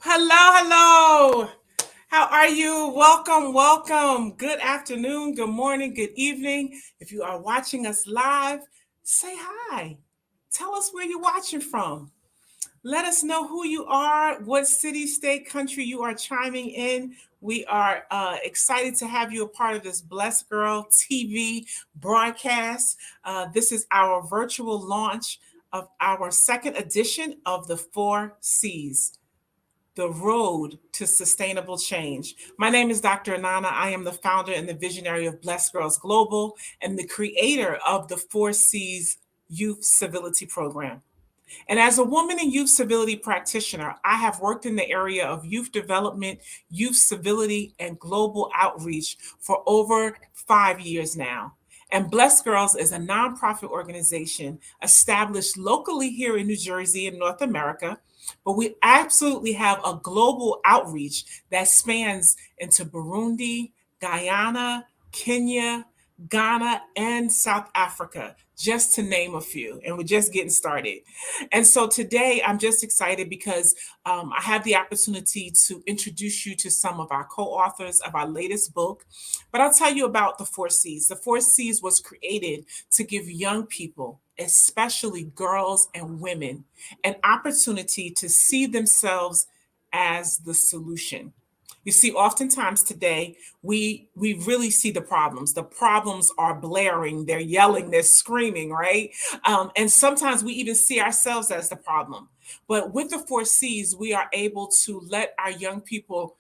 Hello. How are you? Welcome. Good afternoon, good morning, good evening. If you are watching us live, say hi. Tell us where you're watching from. Let us know who you are, what city, state, country you are chiming in. We are excited to have you a part of this Blessed Girl TV broadcast. This is our virtual launch of our second edition of the Four C's, the road to sustainable change. My name is Dr. Anana. I am the founder and the visionary of Blessed Girls Global and the creator of the Four C's Youth Civility Program. And as a woman and youth civility practitioner, I have worked in the area of youth development, youth civility, and global outreach for over 5 years now. And Blessed Girls is a nonprofit organization established locally here in New Jersey in North America, but we absolutely have a global outreach that spans into Burundi, Guyana, Kenya, Ghana, and South Africa, just to name a few. And we're just getting started. And so today I'm just excited because I have the opportunity to introduce you to some of our co authors of our latest book. But I'll tell you about the Four C's. The Four C's was created to give young people, especially girls and women, an opportunity to see themselves as the solution. You see, oftentimes today we really see the problems. The problems are blaring, they're yelling, they're screaming, right? And sometimes we even see ourselves as the problem. But with the Four C's, we are able to let our young people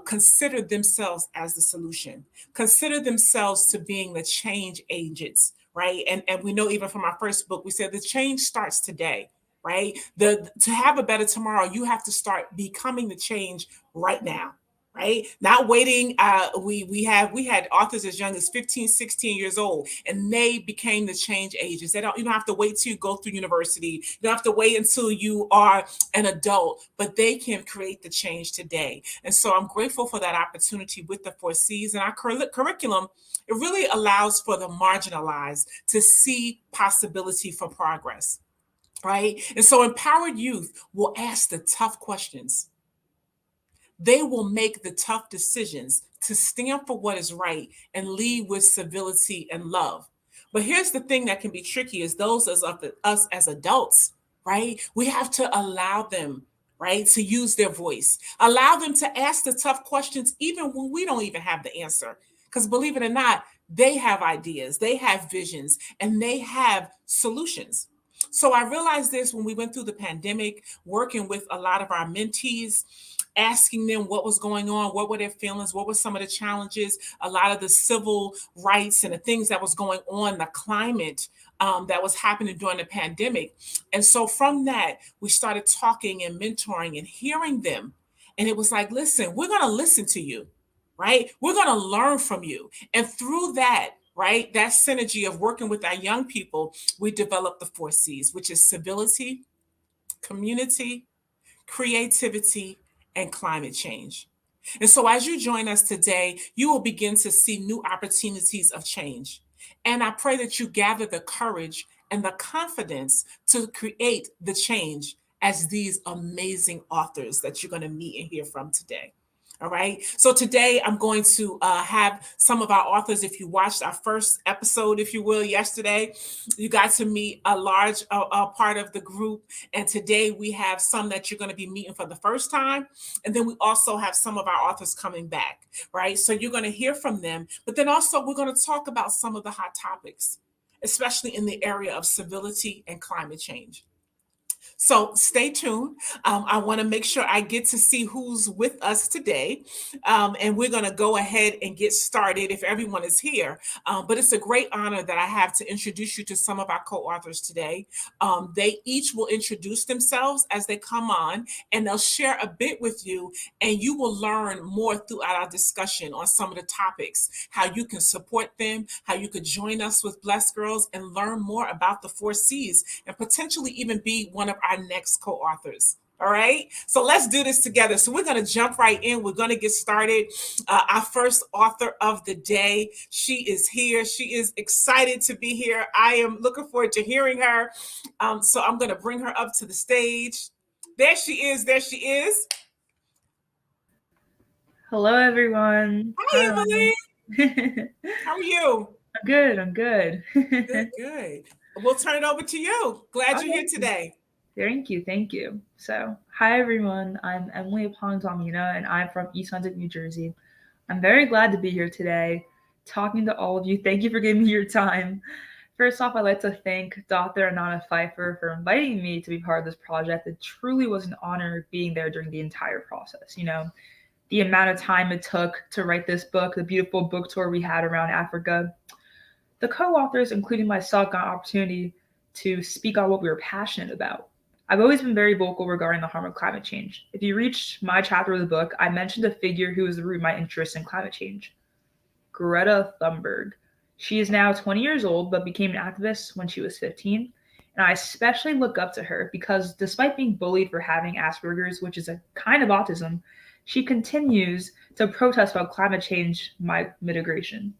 consider themselves as the solution, consider themselves to being the change agents, right? And we know even from our first book, we said the change starts today. Right, the to have a better tomorrow, you have to start becoming the change right now, right? Not waiting. We had authors as young as 15, 16 years old, and they became the change agents. You don't have to wait till you go through university. You don't have to wait until you are an adult, but they can create the change today. And so I'm grateful for that opportunity with the Four C's and our curriculum. It really allows for the marginalized to see possibility for progress, right? And so empowered youth will ask the tough questions. They will make the tough decisions to stand for what is right and lead with civility and love. But here's the thing that can be tricky is those as of us as adults, right? We have to allow them, right, to use their voice. Allow them to ask the tough questions even when we don't even have the answer. Because believe it or not, they have ideas, they have visions, and they have solutions. So I realized this when we went through the pandemic, working with a lot of our mentees, asking them what was going on, what were their feelings, what were some of the challenges, a lot of the civil rights and the things that was going on, the climate that was happening during the pandemic. And so from that, we started talking and mentoring and hearing them. And it was like, listen, we're going to listen to you, right? We're going to learn from you. And through that, right, that synergy of working with our young people, we developed the Four C's, which is civility, community, creativity, and climate change. And so, as you join us today, you will begin to see new opportunities of change. And I pray that you gather the courage and the confidence to create the change as these amazing authors that you're going to meet and hear from today. All right. So today I'm going to have some of our authors. If you watched our first episode, if you will, yesterday, you got to meet a large part of the group. And today we have some that you're going to be meeting for the first time. And then we also have some of our authors coming back. Right. So you're going to hear from them. But then also we're going to talk about some of the hot topics, especially in the area of civility and climate change. So stay tuned. I want to make sure I get to see who's with us today. And we're going to go ahead and get started if everyone is here. But it's a great honor that I have to introduce you to some of our co authors today. They each will introduce themselves as they come on, and they'll share a bit with you. And you will learn more throughout our discussion on some of the topics, how you can support them, how you could join us with Blessed Girls and learn more about the Four C's and potentially even be one of our next co-authors. All right, so let's do this together. So we're going to jump right in. We're going to get started. Our first author of the day, she is here. She is excited to be here. I am looking forward to hearing her. So I'm going to bring her up to the stage. There she is. There she is. Hello, everyone. Hi, Hi. Emily. I'm How are you? good. I'm good. Good, good. We'll turn it over to you. Glad Oh, you're here today. thank you. Thank you. So, hi, everyone. I'm Emily Apontamina, and I'm from East Hampton, New Jersey. I'm very glad to be here today, talking to all of you. Thank you for giving me your time. First off, I'd like to thank Dr. Anana Pfeiffer for inviting me to be part of this project. It truly was an honor being there during the entire process. The amount of time it took to write this book, the beautiful book tour we had around Africa. The co authors, including myself, got an opportunity to speak on what we were passionate about. I've always been very vocal regarding the harm of climate change. If you reached my chapter of the book, I mentioned a figure who was the root of my interest in climate change, Greta Thunberg. She is now 20 years old, but became an activist when she was 15. And I especially look up to her because despite being bullied for having Asperger's, which is a kind of autism, she continues to protest about climate change mitigation.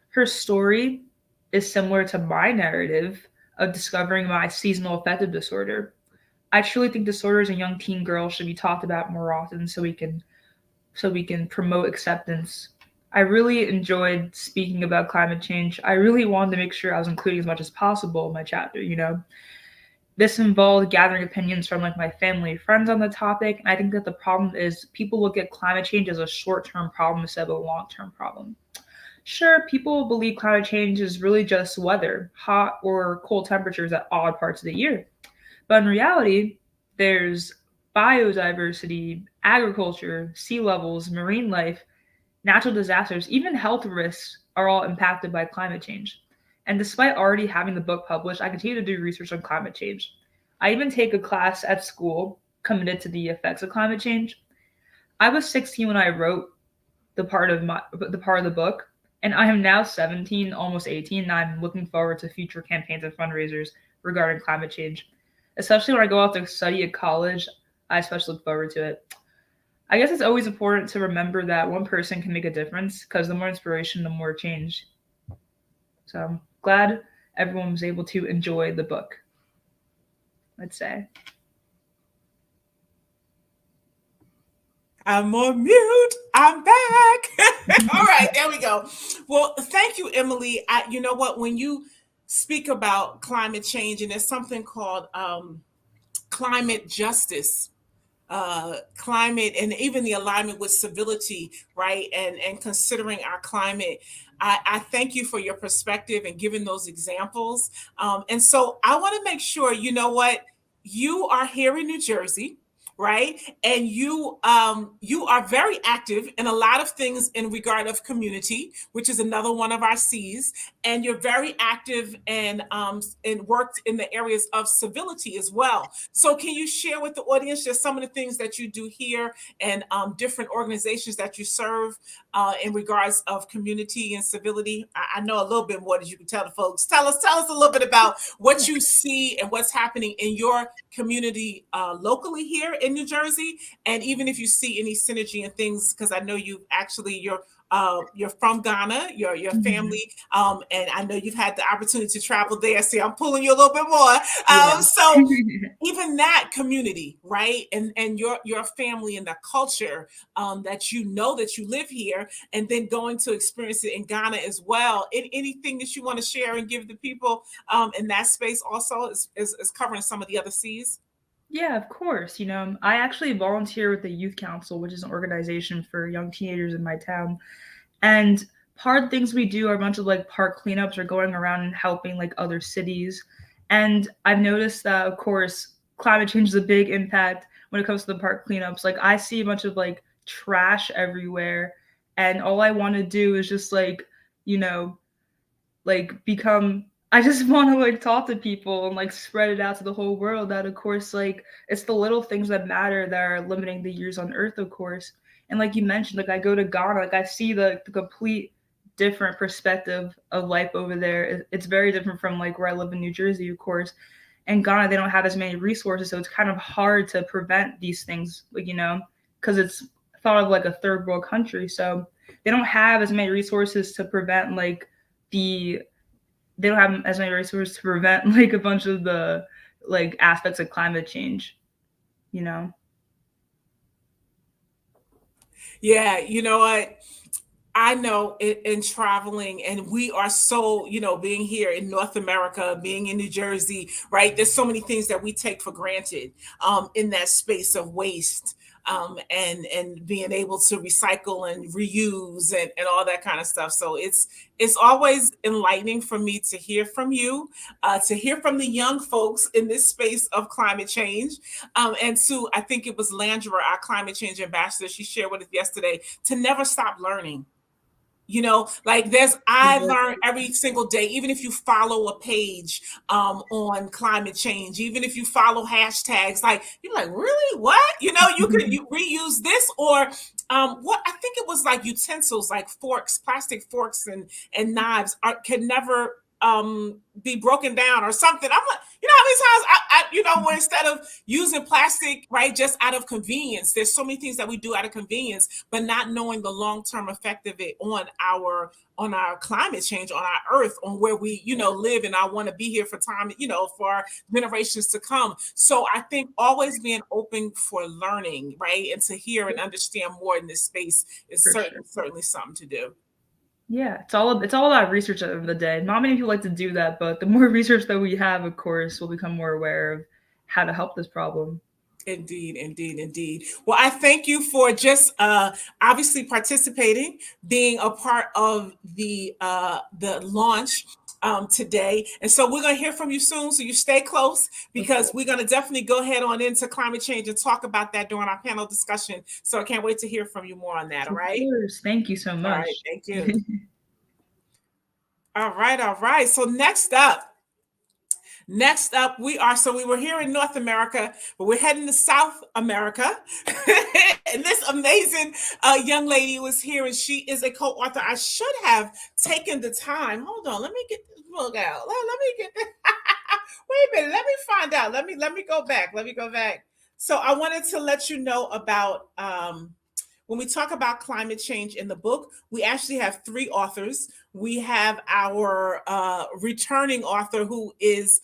Her story is similar to my narrative of discovering my seasonal affective disorder. I truly think disorders in young teen girls should be talked about more often so we can promote acceptance. I really enjoyed speaking about climate change. I really wanted to make sure I was including as much as possible in my chapter. This involved gathering opinions from like my family, friends on the topic, and I think that the problem is people look at climate change as a short-term problem instead of a long-term problem. Sure, people believe climate change is really just weather, hot or cold temperatures at odd parts of the year. But in reality, there's biodiversity, agriculture, sea levels, marine life, natural disasters, even health risks are all impacted by climate change. And despite already having the book published, I continue to do research on climate change. I even take a class at school committed to the effects of climate change. I was 16 when I wrote the part of the book, and I am now 17, almost 18, and I'm looking forward to future campaigns and fundraisers regarding climate change. Especially when I go out to study at college, I especially look forward to it. I guess it's always important to remember that one person can make a difference because the more inspiration, the more change. So I'm glad everyone was able to enjoy the book, let's say. I'm on mute. I'm back. All right, there we go. Well, thank you, Emily. You know what? When you speak about climate change, and there's something called climate justice, climate, and even the alignment with civility, right? And considering our climate. I thank you for your perspective and giving those examples. And so I want to make sure, you know what, you are here in New Jersey, right? And you are very active in a lot of things in regard of community, which is another one of our C's. And you're very active and worked in the areas of civility as well. So, can you share with the audience just some of the things that you do here and different organizations that you serve in regards of community and civility? I know a little bit more that you can tell the folks. Tell us a little bit about what you see and what's happening in your community locally here in New Jersey, and even if you see any synergy and things, because I know you're from Ghana, your Mhm. family, and I know you've had the opportunity to travel there. See, I'm pulling you a little bit more. Yeah. So even that community, right, and your family and the culture that that you live here, and then going to experience it in Ghana as well. Anything that you want to share and give the people in that space also is covering some of the other C's. Yeah, of course. I actually volunteer with the Youth Council, which is an organization for young teenagers in my town. And part of the things we do are a bunch of like park cleanups or going around and helping like other cities. And I've noticed that, of course, climate change is a big impact when it comes to the park cleanups. Like, I see a bunch of like trash everywhere, and all I want to do is just you know, become I just want to like talk to people and like spread it out to the whole world that of course it's the little things that matter that are limiting the years on earth, of course. And like you mentioned, like I go to Ghana, like I see the complete different perspective of life over there. It's very different from like where I live in New Jersey, of course. In Ghana, they don't have as many resources, so it's kind of hard to prevent these things, because it's thought of like a third world country. So they don't have as many resources to prevent the they don't have as many resources to prevent like a bunch of the like aspects of climate change, you know. Yeah, you know what? I know in traveling, and we are so, being here in North America, being in New Jersey, right? There's so many things that we take for granted in that space of waste. And being able to recycle and reuse and all that kind of stuff. So it's always enlightening for me to hear from you, to hear from the young folks in this space of climate change. And Sue, I think it was Landra, our climate change ambassador, she shared with us yesterday to never stop learning. Like I learn every single day, even if you follow a page on climate change, even if you follow hashtags, like you're like, really, what, you reuse this, or what, I think it was like utensils, like forks, plastic forks and knives can never be broken down or something. I'm like, how many times where instead of using plastic, right, just out of convenience, there's so many things that we do out of convenience, but not knowing the long-term effect of it on our climate change, on our earth, on where we live, and I want to be here for time, for our generations to come. So I think always being open for learning, right, and to hear and understand more in this space is For sure. certainly something to do. Yeah, it's all about research at the end of the day. Not many people like to do that, but the more research that we have, of course, we'll become more aware of how to help this problem. Indeed, indeed, indeed. Well, I thank you for just obviously participating, being a part of the launch today. And so we're going to hear from you soon. So you stay close, Of because course. we're going to definitely go ahead on into climate change and talk about that during our panel discussion. So I can't wait to hear from you more on that. All Of right. course. Thank you so All much. right. Thank you. All right. All right. So next up, we were here in North America, but we're heading to South America. And this amazing young lady was here, and she is a co-author. I should have taken the time. Hold on, let me get this book out. Let me get this. Wait a minute, let me find out. Let me go back. Let me go back. So I wanted to let you know about when we talk about climate change in the book, we actually have three authors. We have our returning author, who is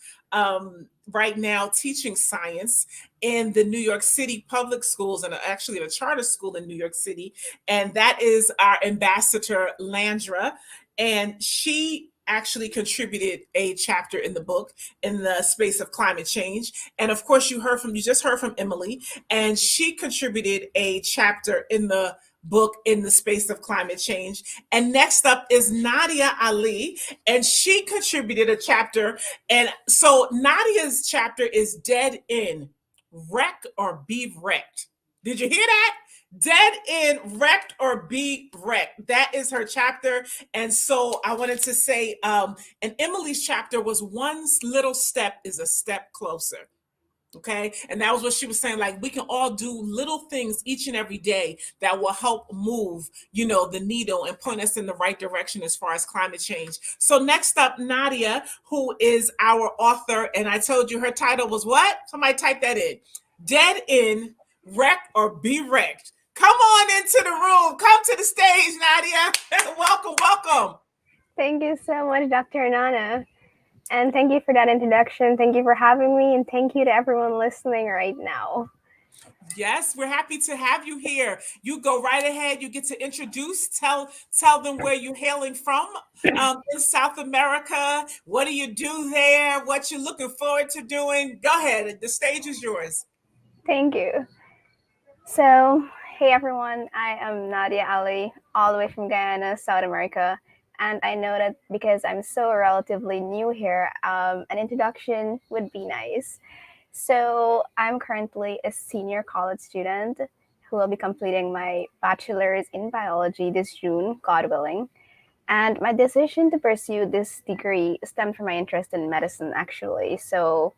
right now teaching science in the New York City public schools, and actually a charter school in New York City. And that is our ambassador, Landra. And she actually contributed a chapter in the book in the space of climate change. And of course, you just heard from Emily, and she contributed a chapter in the book in the space of climate change. And next up is Nadia Ali, and she contributed a chapter. And so Nadia's chapter is Dead In, Wreck or Be Wrecked. Did you hear that? Dead in, wrecked or be wrecked. That is her chapter. And so I wanted to say, and Emily's chapter was one little step is a step closer. Okay. And that was what she was saying. Like, we can all do little things each and every day that will help move, the needle and point us in the right direction as far as climate change. So next up, Nadia, who is our author. And I told you her title was what? Somebody type that in. Dead In, Wreck or Be Wrecked. Come on into the room. Come to the stage, Nadia. Welcome, welcome. Thank you so much, Dr. Nana. And thank you for that introduction. Thank you for having me. And thank you to everyone listening right now. Yes, we're happy to have you here. You go right ahead. You get to introduce, tell them where you're hailing from in South America. What do you do there? What you're looking forward to doing? Go ahead. The stage is yours. Thank you. So, hey everyone, I am Nadia Ali, all the way from Guyana, South America. And I know that because I'm so relatively new here, an introduction would be nice. So, I'm currently a senior college student who will be completing my bachelor's in biology this June, God willing. And my decision to pursue this degree stemmed from my interest in medicine, actually. So,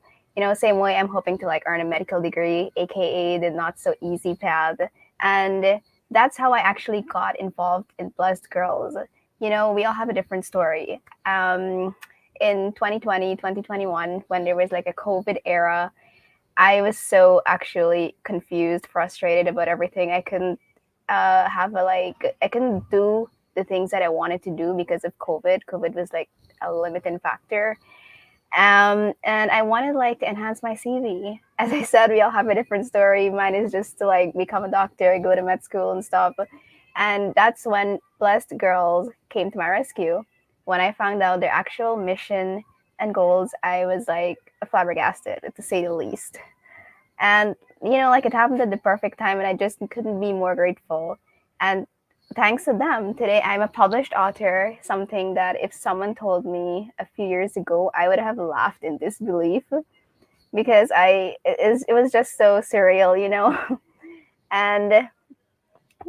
same way I'm hoping to like earn a medical degree, aka the not so easy path. And that's how I actually got involved in Blessed Girls. We all have a different story. In 2020, 2021, when there was like a COVID era, I was so actually confused, frustrated about everything. I couldn't I couldn't do the things that I wanted to do because of COVID. COVID was like a limiting factor. And I wanted like to enhance my CV. as I said, we all have a different story. Mine is just to like become a doctor, go to med school and stuff. And that's when Blessed Girls came to my rescue. When I found out their actual mission and goals, I was like flabbergasted, to say the least. And like it happened at the perfect time, and I just couldn't be more grateful. And thanks to them, today I'm a published author, something that if someone told me a few years ago, I would have laughed in disbelief, because it was just so surreal. And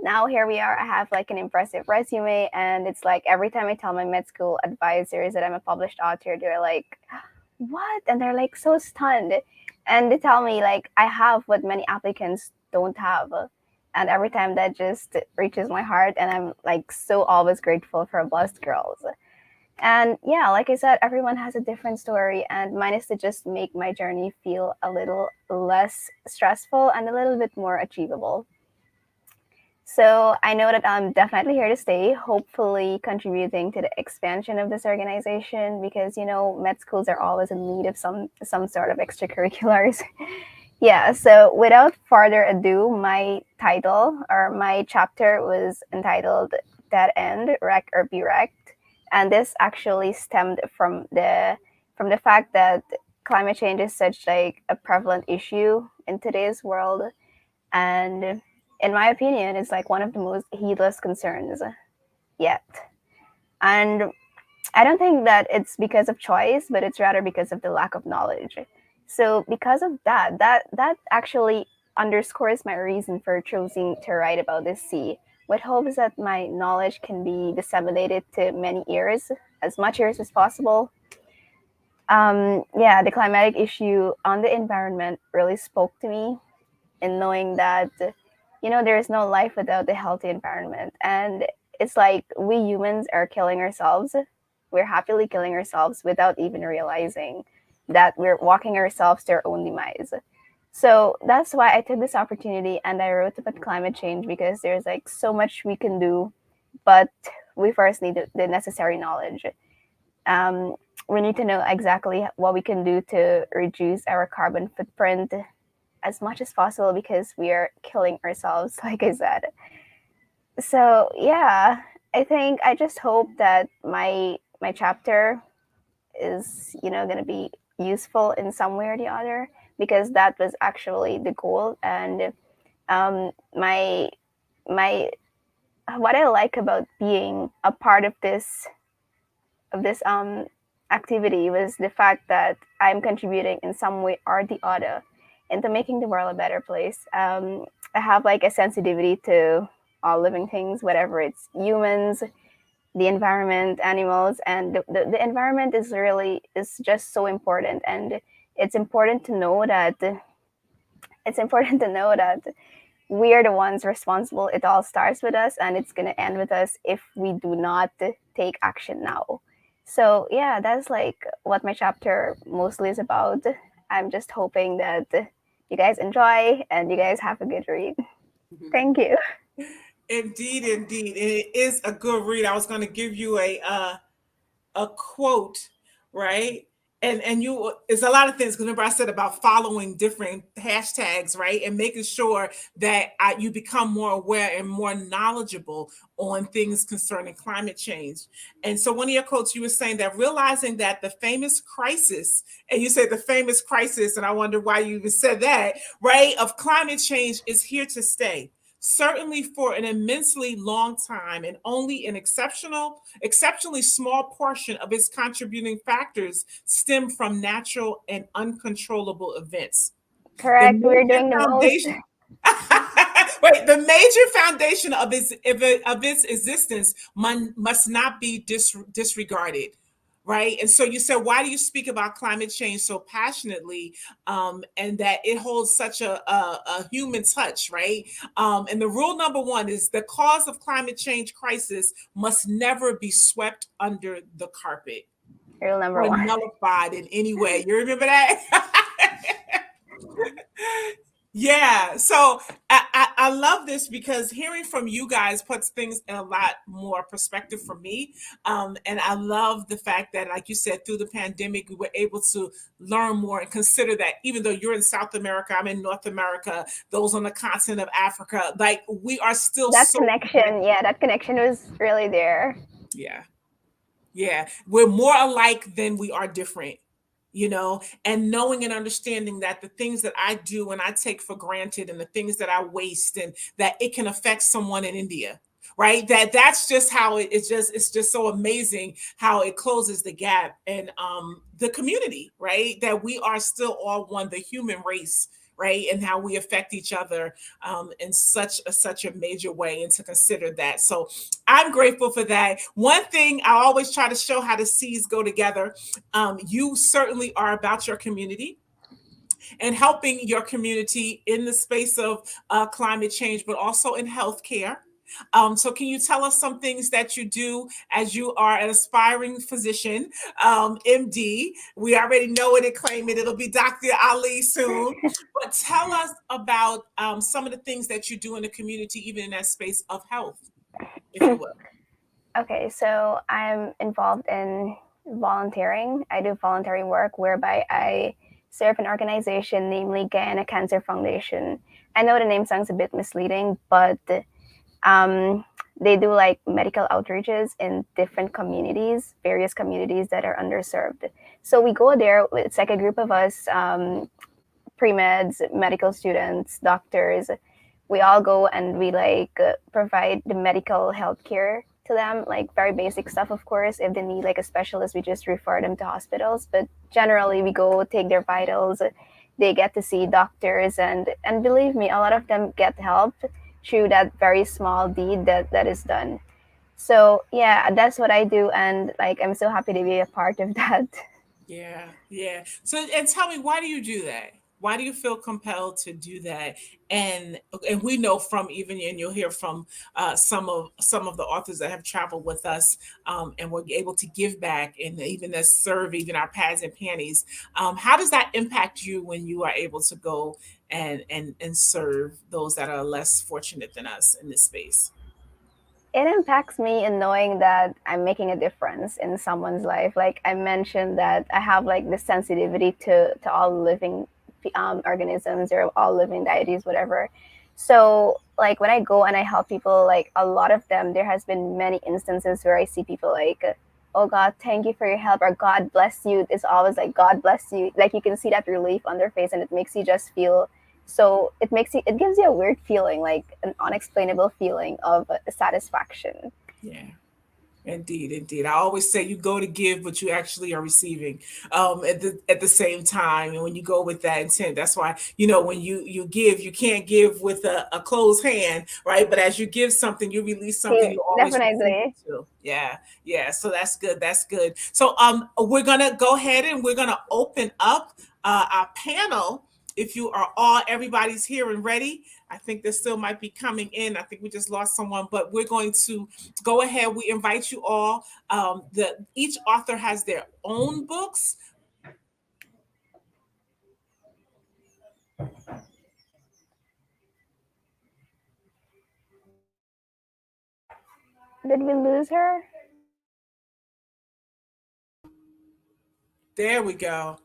now here we are. I have like an impressive resume, and it's like every time I tell my med school advisors that I'm a published author, they're like, what? And they're like so stunned. And they tell me like I have what many applicants don't have. And every time that just reaches my heart, and I'm like so always grateful for Blessed Girls. And yeah, like I said, everyone has a different story, and mine is to just make my journey feel a little less stressful and a little bit more achievable. So I know that I'm definitely here to stay, hopefully contributing to the expansion of this organization, because med schools are always in need of some sort of extracurriculars. Yeah, so without further ado, my title or my chapter was entitled Dead End, Wreck or Be Wrecked. And this actually stemmed from the fact that climate change is such like a prevalent issue in today's world. And in my opinion, it's like one of the most heedless concerns yet. And I don't think that it's because of choice, but it's rather because of the lack of knowledge. So because of that actually underscores my reason for choosing to write about this sea, with hopes that my knowledge can be disseminated to many ears, as much ears as possible. Yeah, the climatic issue on the environment really spoke to me, in knowing that there is no life without the healthy environment. And it's like we humans are killing ourselves. We're happily killing ourselves without even realizing that we're walking ourselves to our own demise. So that's why I took this opportunity and I wrote about climate change, because there's like so much we can do, but we first need the necessary knowledge. um, we need to know exactly what we can do to reduce our carbon footprint as much as possible, because we are killing ourselves, like I said. So yeah, I think I just hope that my chapter is going to be useful in some way or the other, because that was actually the goal. And my my what I like about being a part of this activity was the fact that I'm contributing in some way or the other into making the world a better place. I have like a sensitivity to all living things, whatever it's humans, the environment, animals. And the environment is just so important. And it's important to know that we are the ones responsible. It all starts with us, and it's going to end with us if we do not take action now. So yeah, that's like what my chapter mostly is about. I'm just hoping that you guys enjoy and you guys have a good read. Thank you. Indeed, indeed. And it is a good read. I was going to give you a quote, right? And you, it's a lot of things, because remember I said about following different hashtags, right? And making sure that you become more aware and more knowledgeable on things concerning climate change. And so one of your quotes, you were saying that realizing that the famous crisis, and you said the famous crisis, and I wonder why you even said that, right, of climate change is here to stay, certainly for an immensely long time, and only an exceptionally small portion of its contributing factors stem from natural and uncontrollable events. The Correct. We're major doing the most. foundation Wait, the major foundation of its existence must not be disregarded, right? And so you said, why do you speak about climate change so passionately, and that it holds such a human touch, right? And the rule number one is the cause of climate change crisis must never be swept under the carpet Rule number or one. nullified in any way. You remember that? Yeah. So I love this because hearing from you guys puts things in a lot more perspective for me. And I love the fact that, like you said, through the pandemic, we were able to learn more and consider that even though you're in South America, I'm in North America, those on the continent of Africa, like we are still That so connection, yeah, that connection was really there. yeah. Yeah, we're more alike than we are different, and knowing and understanding that the things that I do and I take for granted and the things that I waste and that it can affect someone in India, right? That's just how it's just so amazing how it closes the gap and the community, right? That we are still all one, the human race, right? And how we affect each other in such a major way, and to consider that. So I'm grateful for that. One thing I always try to show how the C's go together. You certainly are about your community and helping your community in the space of climate change, but also in healthcare. So, can you tell us some things that you do as you are an aspiring physician, MD? We already know it and claim it. It'll be Dr. Ali soon. But tell us about some of the things that you do in the community, even in that space of health, if you will. Okay, so I'm involved in volunteering. I do voluntary work whereby I serve an organization, namely Guyana Cancer Foundation. I know the name sounds a bit misleading, but um, they do like medical outreaches in different communities, various communities that are underserved. So we go there, it's like a group of us, pre-meds, medical students, doctors. We all go and we provide the medical health care to them, like very basic stuff, of course. If they need like a specialist, we just refer them to hospitals. But generally, we go take their vitals. They get to see doctors, and believe me, a lot of them get help through that very small deed that is done. So yeah, that's what I do, and like I'm so happy to be a part of that. Yeah, yeah. So, and tell me, why do you do that? Why do you feel compelled to do that? And we know from even, and you'll hear from some of the authors that have traveled with us, and were able to give back, and even that serve even our pads and panties. How does that impact you when you are able to go and serve those that are less fortunate than us in this space? It impacts me in knowing that I'm making a difference in someone's life. Like I mentioned that I have like this sensitivity to all living organisms or all living deities, whatever. So like when I go and I help people, like a lot of them, there has been many instances where I see people like, oh God, thank you for your help, or God bless you. It's always like God bless you. Like you can see that relief on their face, and it makes you just feel so it gives you a weird feeling, like an unexplainable feeling of satisfaction. Yeah. Indeed, indeed. I always say you go to give, but you actually are receiving at the same time. And when you go with that intent, that's why when you give, you can't give with a closed hand, right? But as you give something, you release something. Yeah, You always receive it definitely. too. Yeah, yeah. So that's good. That's good. So we're gonna go ahead and we're gonna open up our panel. If you are all everybody's here and ready, I think there still might be coming in. I think we just lost someone, but we're going to go ahead. We invite you all. Each author has their own books. Did we lose her? There we go.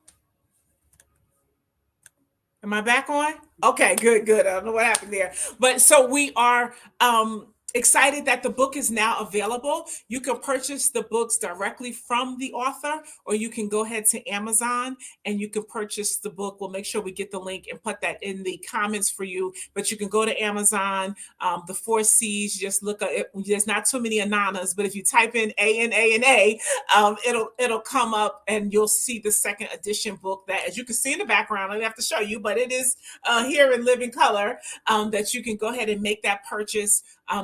Am I back on? Okay, good, good. I don't know what happened there. But so we are excited that the book is now available. You can purchase the books directly from the author, or you can go ahead to Amazon and you can purchase the book. We'll make sure we get the link and put that in the comments for you. But you can go to Amazon, the four C's, just look at it. There's not too many Ananas, but if you type in A, it'll come up and you'll see the second edition book that, as you can see in the background, I don't have to show you, but it is here in living color, that you can go ahead and make that purchase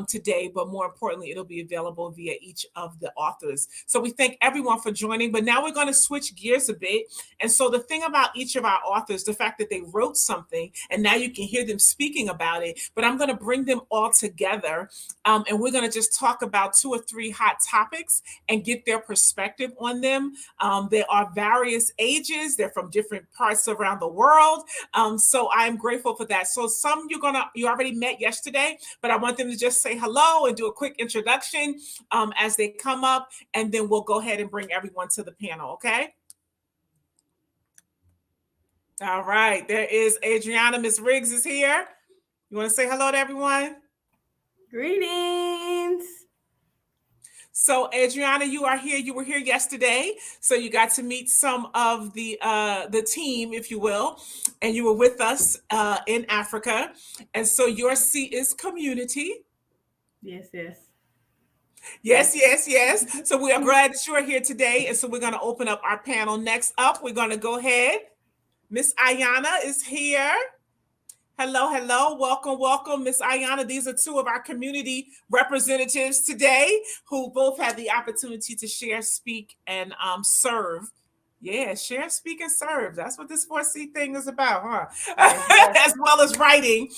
today. today, but more importantly, it'll be available via each of the authors. So we thank everyone for joining. But now we're going to switch gears a bit. And so the thing about each of our authors, the fact that they wrote something and now you can hear them speaking about it, but I'm going to bring them all together, and we're going to just talk about 2 or 3 hot topics and get their perspective on them. There are various ages, they're from different parts around the world. So I'm grateful for that. So some you already met yesterday, but I want them to just say hello and do a quick introduction as they come up, and then we'll go ahead and bring everyone to the panel, okay? All right, there is Adriana. Miss Riggs is here. You want to say hello to everyone? Greetings. So Adriana, you are here. You were here yesterday, so you got to meet some of the team, if you will, and you were with us in Africa. And so your C is community. Yes. Yes. So we are glad that you are here today. And so we're going to open up our panel. Next up, we're going to go ahead. Miss Ayana is here. Hello. Welcome, Miss Ayana. These are 2 of our community representatives today who both had the opportunity to share, speak, and serve. Yeah, share, speak, and serve. That's what this 4C thing is about, huh? Yes. As well as writing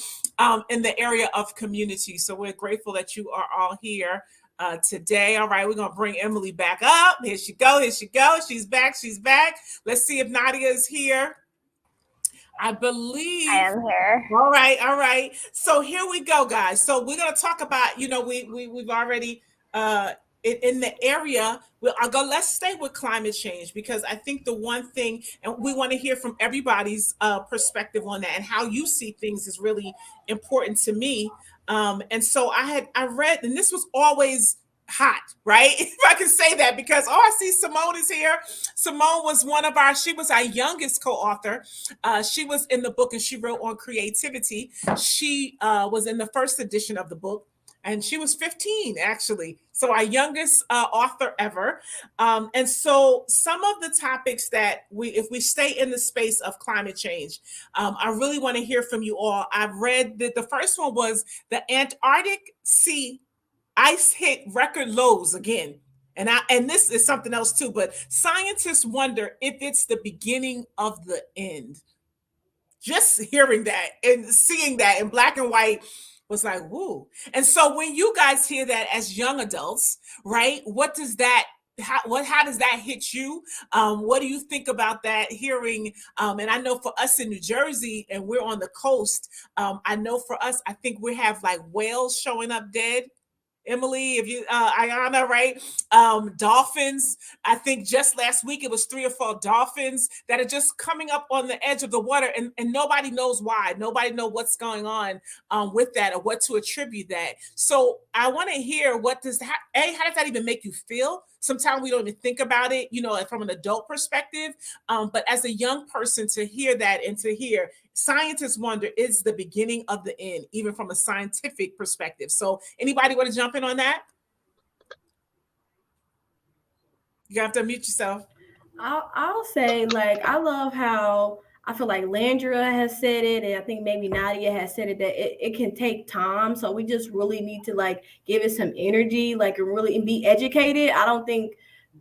in the area of community. So we're grateful that you are all here today. All right, we're going to bring Emily back up. Here she go. She's back. Let's see if Nadia is here. I believe I am here. All right. So here we go, guys. So we're gonna talk about, we've already in the area. Let's stay with climate change, because I think the one thing, and we want to hear from everybody's perspective on that and how you see things is really important to me. And so I read, and this was always hot, right? If I can say that, because I see Simone is here. Simone was she was our youngest co-author. She was in the book and she wrote on creativity. She was in the first edition of the book, and she was 15 actually. So our youngest author ever. And so some of the topics that if we stay in the space of climate change, I really want to hear from you all. I've read that the first one was the Antarctic sea ice hit record lows again. And this is something else too, but scientists wonder if it's the beginning of the end. Just hearing that and seeing that in black and white was like, woo. And so when you guys hear that as young adults, right, what does that how does that hit you? What do you think about that hearing? And I know for us in New Jersey, and we're on the coast, I know for us, I think we have like whales showing up dead. Emily, if you Ayana, right? Dolphins. I think just last week it was 3 or 4 dolphins that are just coming up on the edge of the water, and nobody knows why. Nobody knows what's going on with that or what to attribute that. So I want to hear how does that even make you feel? Sometimes we don't even think about it, from an adult perspective. But as a young person, to hear that and to hear scientists wonder is the beginning of the end, even from a scientific perspective. So anybody want to jump in on that? You have to unmute yourself. I'll say, like, I love how I feel like Landria has said it, and I think maybe Nadia has said it, that it can take time. So we just really need to like give it some energy, like, and really be educated. I don't think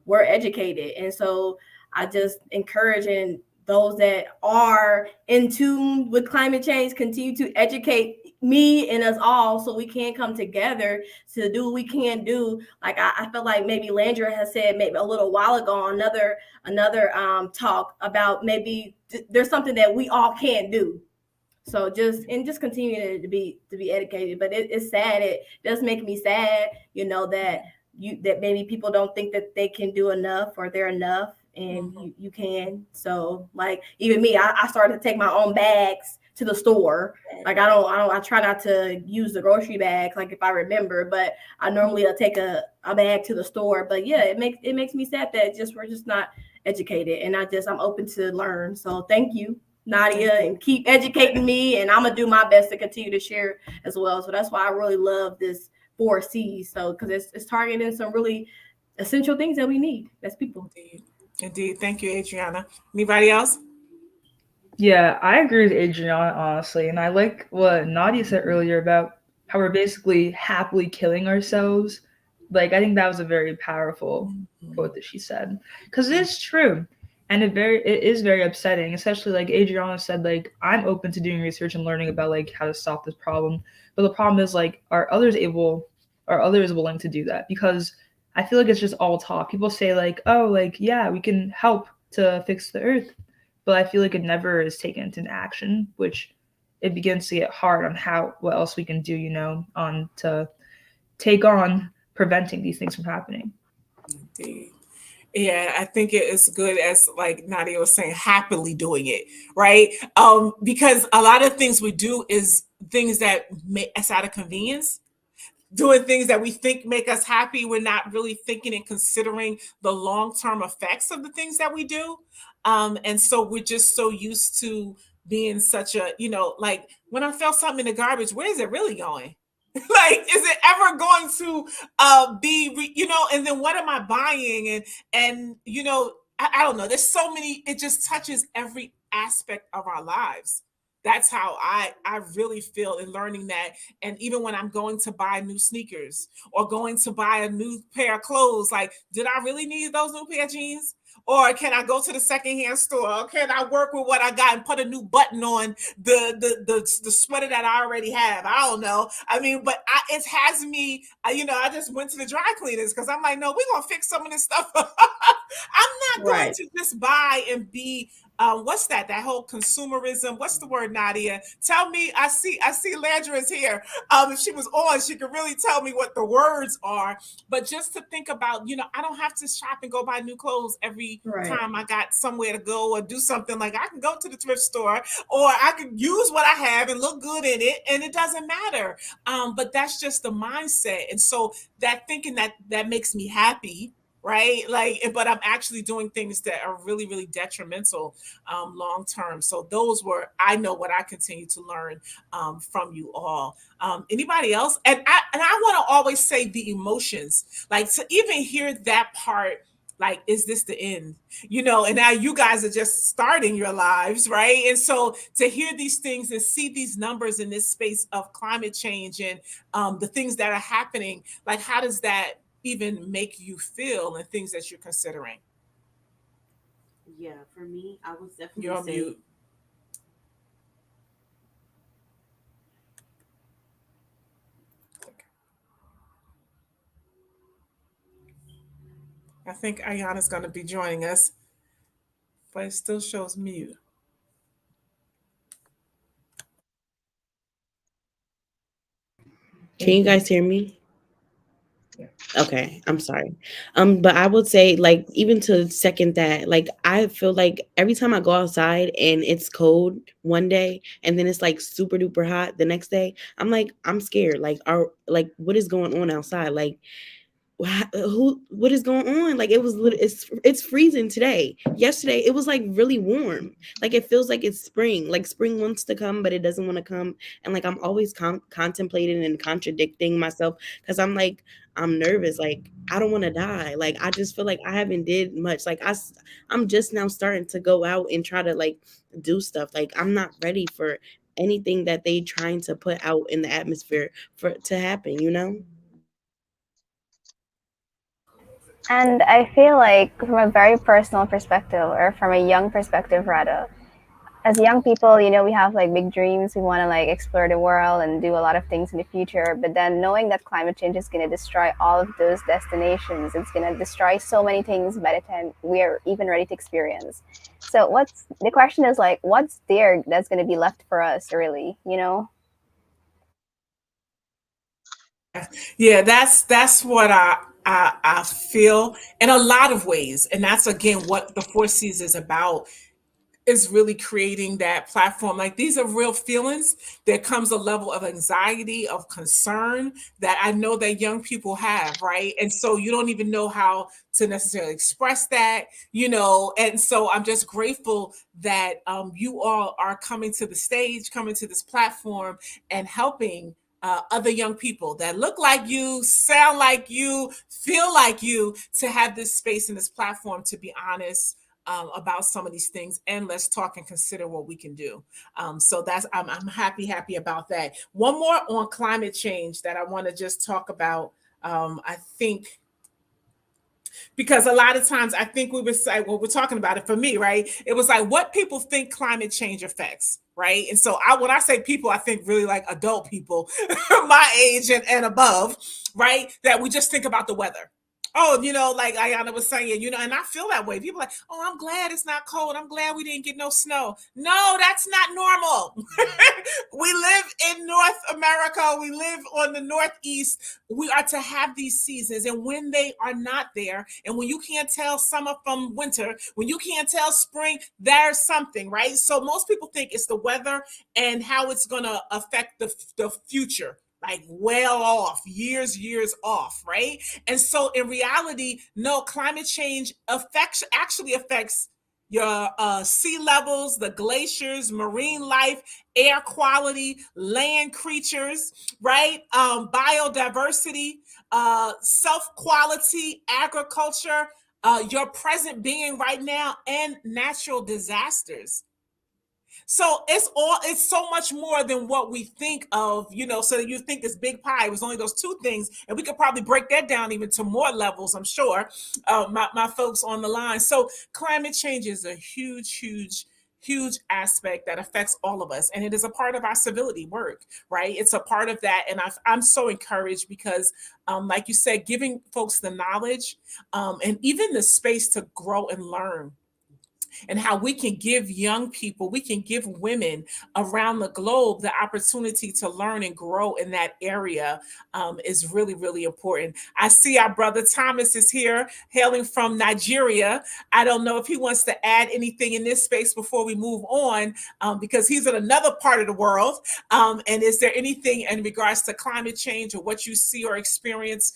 we're educated. And so I just encouraging those that are in tune with climate change, continue to educate me and us all so we can come together to do what we can do. Like I feel like maybe Landra has said maybe a little while ago on another talk about maybe there's something that we all can do. So just continue to be educated. But it's sad. It does make me sad, that maybe people don't think that they can do enough or they're enough, and you can. So like even me, I started to take my own bags to the store. Like I try not to use the grocery bags, like if I remember, but I normally take a bag to the store. But yeah, it makes me sad that we're just not educated, and I'm open to learn. So thank you, Nadia, and keep educating me, and I'm gonna do my best to continue to share as well. So that's why I really love this 4C. So because it's targeting some really essential things that we need as people. Indeed. Thank you, Adriana. Anybody else? Yeah, I agree with Adriana, honestly. And I like what Nadia said earlier about how we're basically happily killing ourselves. Like, I think that was a very powerful Mhm. quote that she said, because it is true, and it is very upsetting, especially like Adriana said, like, I'm open to doing research and learning about like how to stop this problem, but the problem is like, are others willing to do that? Because I feel like it's just all talk. People say like, oh, like, yeah, we can help to fix the earth, but I feel like it never is taken into action, which it begins to get hard on how what else we can do, on to take on preventing these things from happening. Indeed. Yeah, I think it is good, as like Nadia was saying, happily doing it, right? Because a lot of things we do is things that make us out of convenience, doing things that we think make us happy. We're not really thinking and considering the long-term effects of the things that we do. And so we're just so used to being such a, like when I felt something in the garbage, where is it really going? Like, is it ever going to and then what am I buying? And I don't know. There's so many, it just touches every aspect of our lives. That's how I really feel in learning that. And even when I'm going to buy new sneakers or going to buy a new pair of clothes, like, did I really need those new pair of jeans? Or can I go to the secondhand store? Or can I work with what I got and put a new button on the sweater that I already have? I don't know. I mean, but it has me. I just went to the dry cleaners because I'm like, no, we're gonna fix some of this stuff. I'm not going Right. to just buy and be what's that? That whole consumerism. What's the word, Nadia? Tell me. I see Landra is here. If she was on, she could really tell me what the words are. But just to think about, I don't have to shop and go buy new clothes every Right. time I got somewhere to go or do something. Like, I can go to the thrift store or I can use what I have and look good in it, and it doesn't matter. But that's just the mindset, and so that thinking that makes me happy, right? Like, but I'm actually doing things that are really, really detrimental long term. So those were, I know what I continue to learn from you all. Anybody else? And I want to always say the emotions, like, to even hear that part, like, is this the end? And now you guys are just starting your lives, right? And so to hear these things and see these numbers in this space of climate change and the things that are happening, like, how does that even make you feel and things that you're considering? Yeah, for me, I would You're definitely on say mute. I think Ayana's going to be joining us, but it still shows mute. can you guys hear me? Okay, I'm sorry. But I would say, like, even to second that, like, I feel like every time I go outside and it's cold one day and then it's like super duper hot the next day, I'm like, I'm scared. Like, what is going on outside? Like, what is going on? Like, it's freezing today. Yesterday it was like really warm. Like, it feels like it's spring. Like, spring wants to come but it doesn't want to come. And like, I'm always contemplating and contradicting myself because I'm like, I'm nervous. Like, I don't want to die. Like, I just feel like I haven't did much. Like, I'm just now starting to go out and try to like do stuff. Like, I'm not ready for anything that they trying to put out in the atmosphere for to happen. And I feel like, from a very personal perspective, or from a young perspective rather, as young people, we have like big dreams. We want to like explore the world and do a lot of things in the future. But then knowing that climate change is going to destroy all of those destinations, it's going to destroy so many things by the time we are even ready to experience. So what's the question is, like, what's there that's going to be left for us, really? Yeah, that's what I feel in a lot of ways, and that's again what the Four Cs is about, is really creating that platform. Like, these are real feelings. There comes a level of anxiety, of concern that I know that young people have, right? And so you don't even know how to necessarily express that. And so I'm just grateful that you all are coming to the stage, coming to this platform, and helping other young people that look like you, sound like you, feel like you, to have this space and this platform to be honest, about some of these things, and let's talk and consider what we can do. So that's I'm happy about that. One more on climate change that I want to just talk about. I think because a lot of times I think we would say, well, we're talking about it for me, right? It was like what people think climate change affects, right? And so when I say people, I think really like adult people, my age and above, right? That we just think about the weather. Oh, like Ayana was saying, and I feel that way. People are like, oh, I'm glad it's not cold. I'm glad we didn't get no snow. No, that's not normal. We live in North America. We live on the Northeast. We are to have these seasons. And when they are not there, and when you can't tell summer from winter, when you can't tell spring, there's something, right? So most people think it's the weather and how it's going to affect the future, like well off, years off, right? And so in reality, no, climate change actually affects your sea levels, the glaciers, marine life, air quality, land creatures, right? Biodiversity, self quality, agriculture, your present being right now, and natural disasters. So it's so much more than what we think of, so that you think this big pie was only those two things. And we could probably break that down even to more levels, I'm sure, my folks on the line. So climate change is a huge aspect that affects all of us. And it is a part of our civility work, right? It's a part of that. And I'm so encouraged because, like you said, giving folks the knowledge and even the space to grow and learn, and how we can give young people, we can give women around the globe the opportunity to learn and grow in that area is really, really important. I see our brother Thomas is here, hailing from Nigeria. I don't know if he wants to add anything in this space before we move on, because he's in another part of the world. And is there anything in regards to climate change or what you see or experience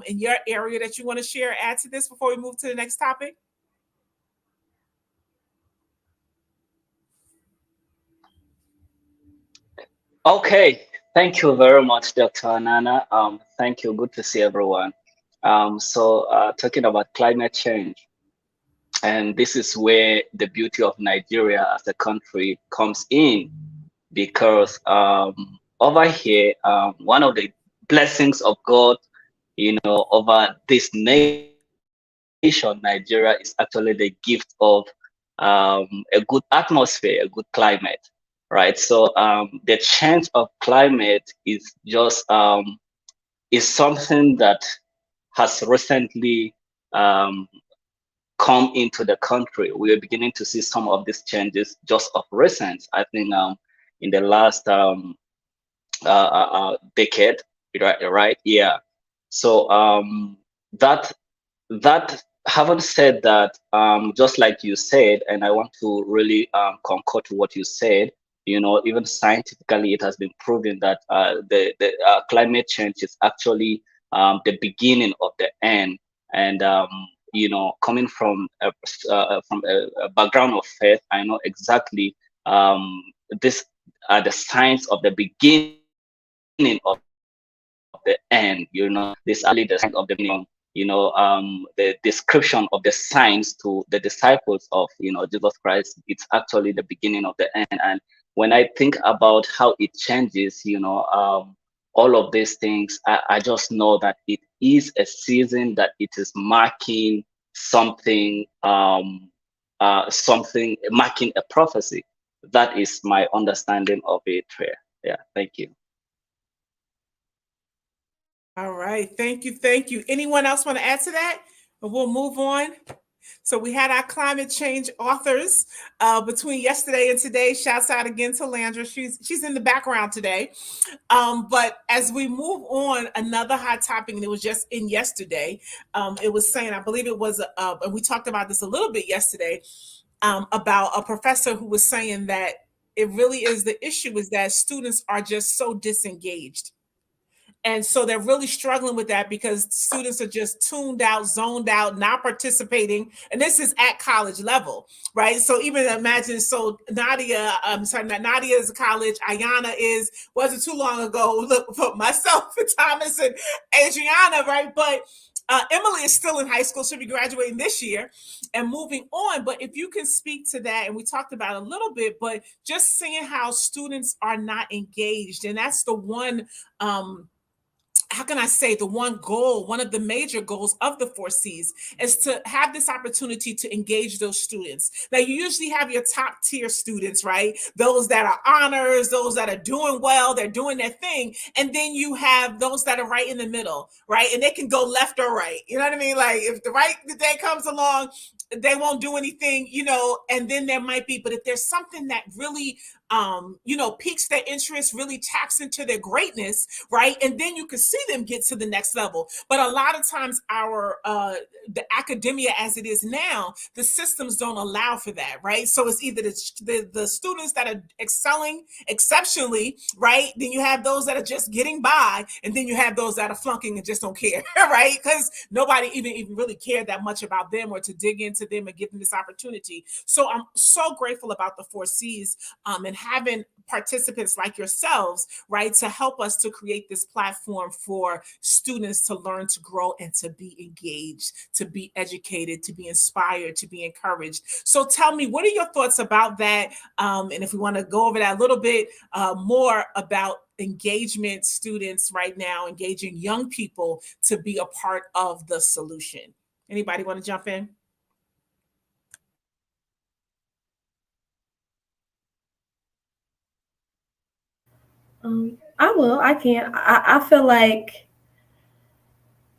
in your area that you want to share, add to this before we move to the next topic? Okay, thank you very much, Dr. Nana. Thank you. Good to see everyone. Talking about climate change, and this is where the beauty of Nigeria as a country comes in, because over here, one of the blessings of God, over this nation, Nigeria, is actually the gift of a good atmosphere, a good climate, right? So the change of climate is something that has recently come into the country. We are beginning to see some of these changes just of recent. I think in the last decade, right? Yeah. So that that having said that, just like you said, and I want to really concur to what you said, even scientifically, it has been proven that the climate change is actually the beginning of the end. And coming from a background of faith, I know exactly this are the signs of the beginning of the end. This are really the signs of the beginning. The description of the signs to the disciples of Jesus Christ, it's actually the beginning of the end. And when I think about how it changes, all of these things, I just know that it is a season, that it is marking something, something marking a prophecy. That is my understanding of it. Yeah, thank you. All right. Thank you. Thank you. Anyone else want to add to that? And we'll move on. So we had our climate change authors between yesterday and today. Shouts out again to Landra. She's in the background today. But as we move on, another hot topic, and it was just in yesterday, it was saying, I believe it was, and we talked about this a little bit yesterday, about a professor who was saying that it really is, the issue is that students are just so disengaged. And so they're really struggling with that because students are just tuned out, zoned out, not participating. And this is at college level, right? So even imagine, so Nadia, I'm sorry, Nadia is college, Ayana wasn't too long ago, look, for myself and Thomas and Adriana, right? But Emily is still in high school. She'll be graduating this year and moving on. But if you can speak to that, and we talked about it a little bit, but just seeing how students are not engaged, and that's the one how can I say, the one goal, one of the major goals of the four C's is to have this opportunity to engage those students. Now, you usually have your top tier students, right? Those that are honors, those that are doing well, they're doing their thing. And then you have those that are right in the middle, right? And they can go left or right. You know what I mean? Like if the right day comes along, they won't do anything, and then there might be, but if there's something that really piques their interest, really taps into their greatness, right? And then you can see them get to the next level. But a lot of times the academia as it is now, the systems don't allow for that, right? So it's either the students that are excelling exceptionally, right? Then you have those that are just getting by, and then you have those that are flunking and just don't care, right? Because nobody even really cared that much about them or to dig into them and give them this opportunity. So I'm so grateful about the four C's and having participants like yourselves, right, to help us to create this platform for students to learn, to grow, and to be engaged, to be educated, to be inspired, to be encouraged. So tell me, what are your thoughts about that? And if we want to go over that a little bit more about engagement, students right now, engaging young people to be a part of the solution. Anybody want to jump in? I will. I can. I feel like,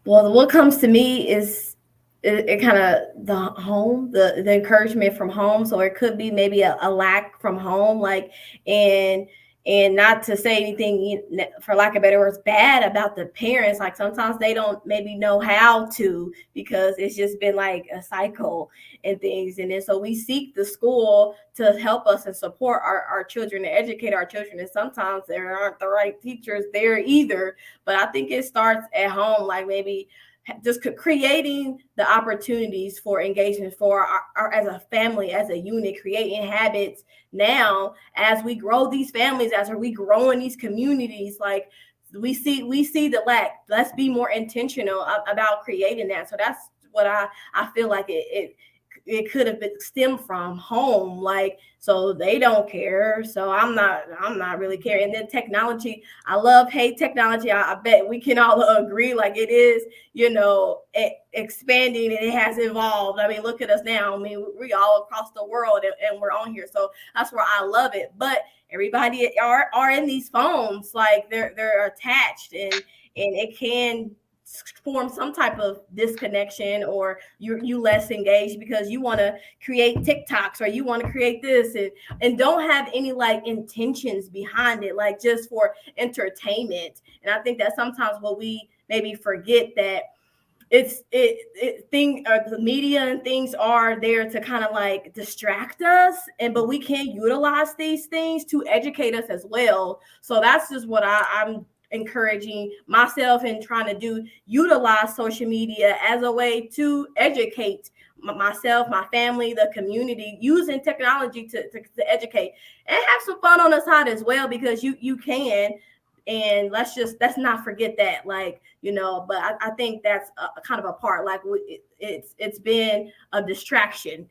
well, what comes to me is it kind of the home, the encouragement from home. So it could be maybe a lack from home, like, and not to say anything, for lack of better words, bad about the parents. Like sometimes they don't maybe know how to, because it's just been like a cycle and things. And then so we seek the school to help us and support our children and educate our children. And sometimes there aren't the right teachers there either. But I think it starts at home, like maybe just creating the opportunities for engagement for our as a family, as a unit, creating habits now as we grow these families, as we grow in these communities. Like we see the lack. Let's be more intentional about creating that. So that's what I feel like it could have been stemmed from home. Like, so they don't care, so I'm not really caring. And then technology, I love, hate technology. I bet we can all agree, like it is, expanding, and it has evolved. I mean, look at us now. I mean, we all across the world, and we're on here, so that's where I love it. But everybody are in these phones, like they're attached, and it can form some type of disconnection, or you less engaged because you want to create TikToks, or you want to create this, and don't have any like intentions behind it, like just for entertainment. And I think that sometimes what we maybe forget, that the media and things are there to kind of like distract us, but we can utilize these things to educate us as well. So that's just what I'm encouraging myself and trying to do, utilize social media as a way to educate myself, my family, the community, using technology to educate and have some fun on the side as well, because you can. And let's not forget that, like, but I think that's a kind of a part, like it's been a distraction,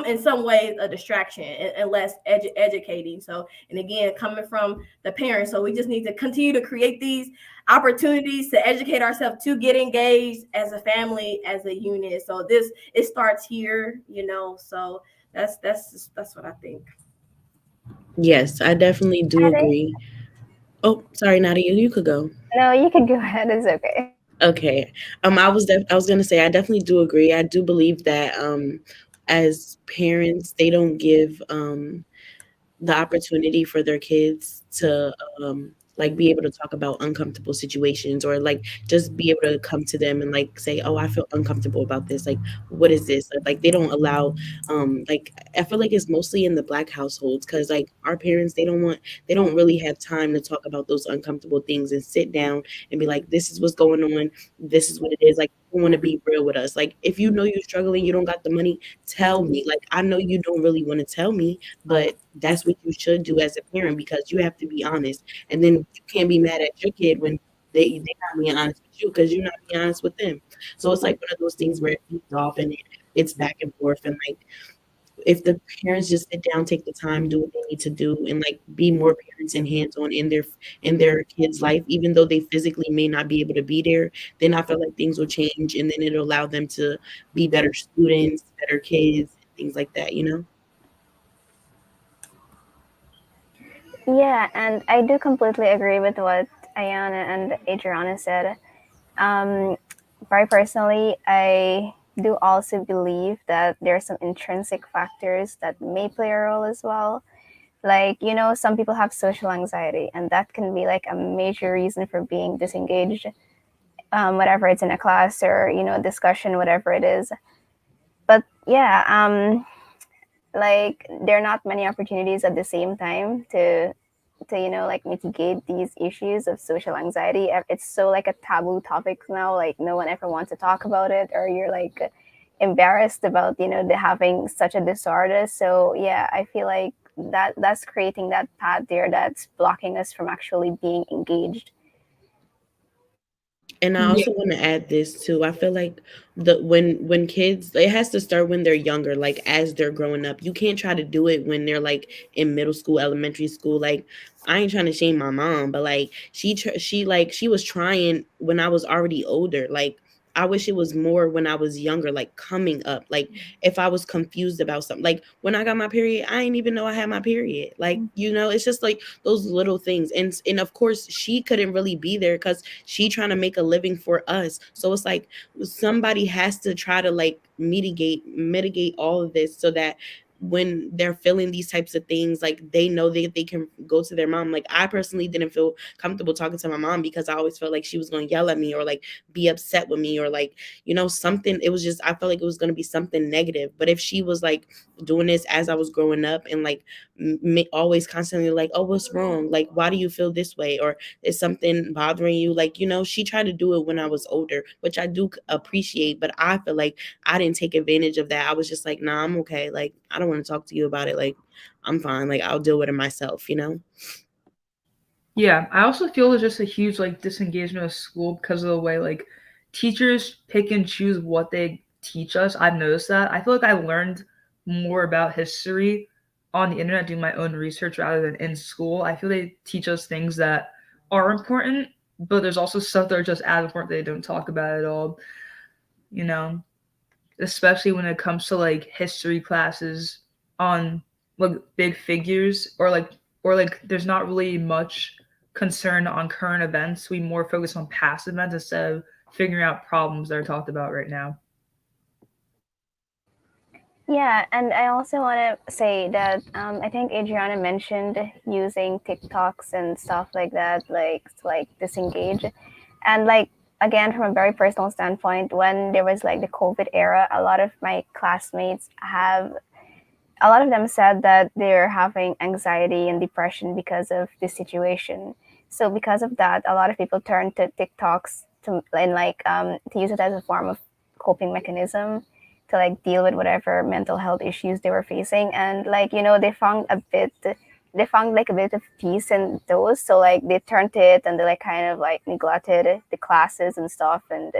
in some ways a distraction, and less educating. So, and again, coming from the parents, so we just need to continue to create these opportunities to educate ourselves, to get engaged as a family, as a unit. So it starts here, so that's what I think. Yes, I definitely do agree. Oh, sorry, Nadia, you could go. No, you can go ahead. It's okay. Okay. I was gonna say I definitely do agree. I do believe that as parents, they don't give the opportunity for their kids to like be able to talk about uncomfortable situations, or like just be able to come to them and like say, oh, I feel uncomfortable about this, like what is this, like they don't allow like I feel like it's mostly in the Black households, because like our parents, they don't really have time to talk about those uncomfortable things and sit down and be like, this is what's going on, this is what it is. Like, you want to be real with us. Like, if you know you're struggling, you don't got the money, tell me. Like, I know you don't really want to tell me, but that's what you should do as a parent, because you have to be honest. And then you can't be mad at your kid when they're not being honest with you because you're not being honest with them. So it's like one of those things where it feeds off and it's back and forth. And like if the parents just sit down, take the time, do what they need to do, and like be more parents and hands on in their kids' life, even though they physically may not be able to be there, then I feel like things will change, and then it'll allow them to be better students, better kids, things like that. You know. Yeah, and I do completely agree with what Ayana and Adriana said. Um, Very personally, I do also believe that there are some intrinsic factors that may play a role as well. Like, some people have social anxiety, and that can be like a major reason for being disengaged, whatever it's in a class or, discussion, whatever it is. But yeah, like there are not many opportunities at the same time to like mitigate these issues of social anxiety. It's so like a taboo topic now, like no one ever wants to talk about it, or you're like embarrassed about the having such a disorder. So yeah, I feel like that's creating that path there that's blocking us from actually being engaged. And I Yeah. also want to add this too. I feel like the when kids, it has to start when they're younger, like as they're growing up. You can't try to do it when they're like in middle school, elementary school. Like I ain't trying to shame my mom, but like she was trying when I was already older. Like I wish it was more when I was younger, like coming up. Like if I was confused about something, like when I got my period, I didn't even know I had my period. Like it's just like those little things. And of course, she couldn't really be there because she trying to make a living for us. So it's like somebody has to try to like mitigate all of this so that when they're feeling these types of things, like they know they can go to their mom. Like I personally didn't feel comfortable talking to my mom because I always felt like she was going to yell at me or like be upset with me or like something. It was just, I felt like it was going to be something negative. But if she was like doing this as I was growing up and like always constantly like, oh, what's wrong, like why do you feel this way, or is something bothering you, like she tried to do it when I was older, which I do appreciate. But I feel like I didn't take advantage of that. I was just like, nah, I'm okay, like I don't want to talk to you about it, like I'm fine, like I'll deal with it myself. Yeah, I also feel there's just a huge like disengagement of school because of the way like teachers pick and choose what they teach us. I've noticed that. I feel like I learned more about history on the internet doing my own research rather than in school. I feel they teach us things that are important, but there's also stuff that are just as important they don't talk about at all. You know, especially when it comes to like history classes on like big figures or like there's not really much concern on current events. We more focus on past events instead of figuring out problems that are talked about right now. Yeah, and I also want to say that I think Adriana mentioned using TikToks and stuff like that, like to like disengage, and like again from a very personal standpoint, when there was like the COVID era, a lot of my classmates have a lot of them said that they're having anxiety and depression because of this situation. So because of that, a lot of people turn to TikToks to use it as a form of coping mechanism to like deal with whatever mental health issues they were facing, and like they found like a bit of peace in those. So like they turned to it and they like kind of like neglected the classes and stuff, and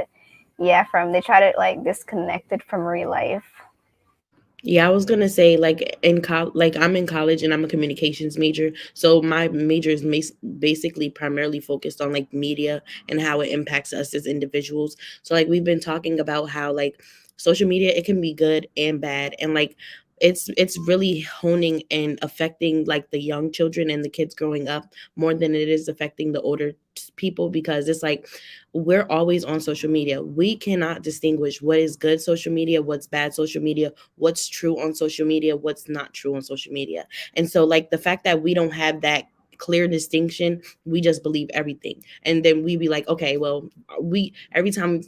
yeah, from they try to like disconnect it from real life. Yeah, I was gonna say like like I'm in college and I'm a communications major, so my major is basically primarily focused on like media and how it impacts us as individuals. So like we've been talking about how like social media, it can be good and bad, and like it's really honing and affecting like the young children and the kids growing up more than it is affecting the older people, because it's like we're always on social media. We cannot distinguish what is good social media, what's bad social media, what's true on social media, what's not true on social media. And so like the fact that we don't have that clear distinction, we just believe everything. And then we be like, okay, well, we every time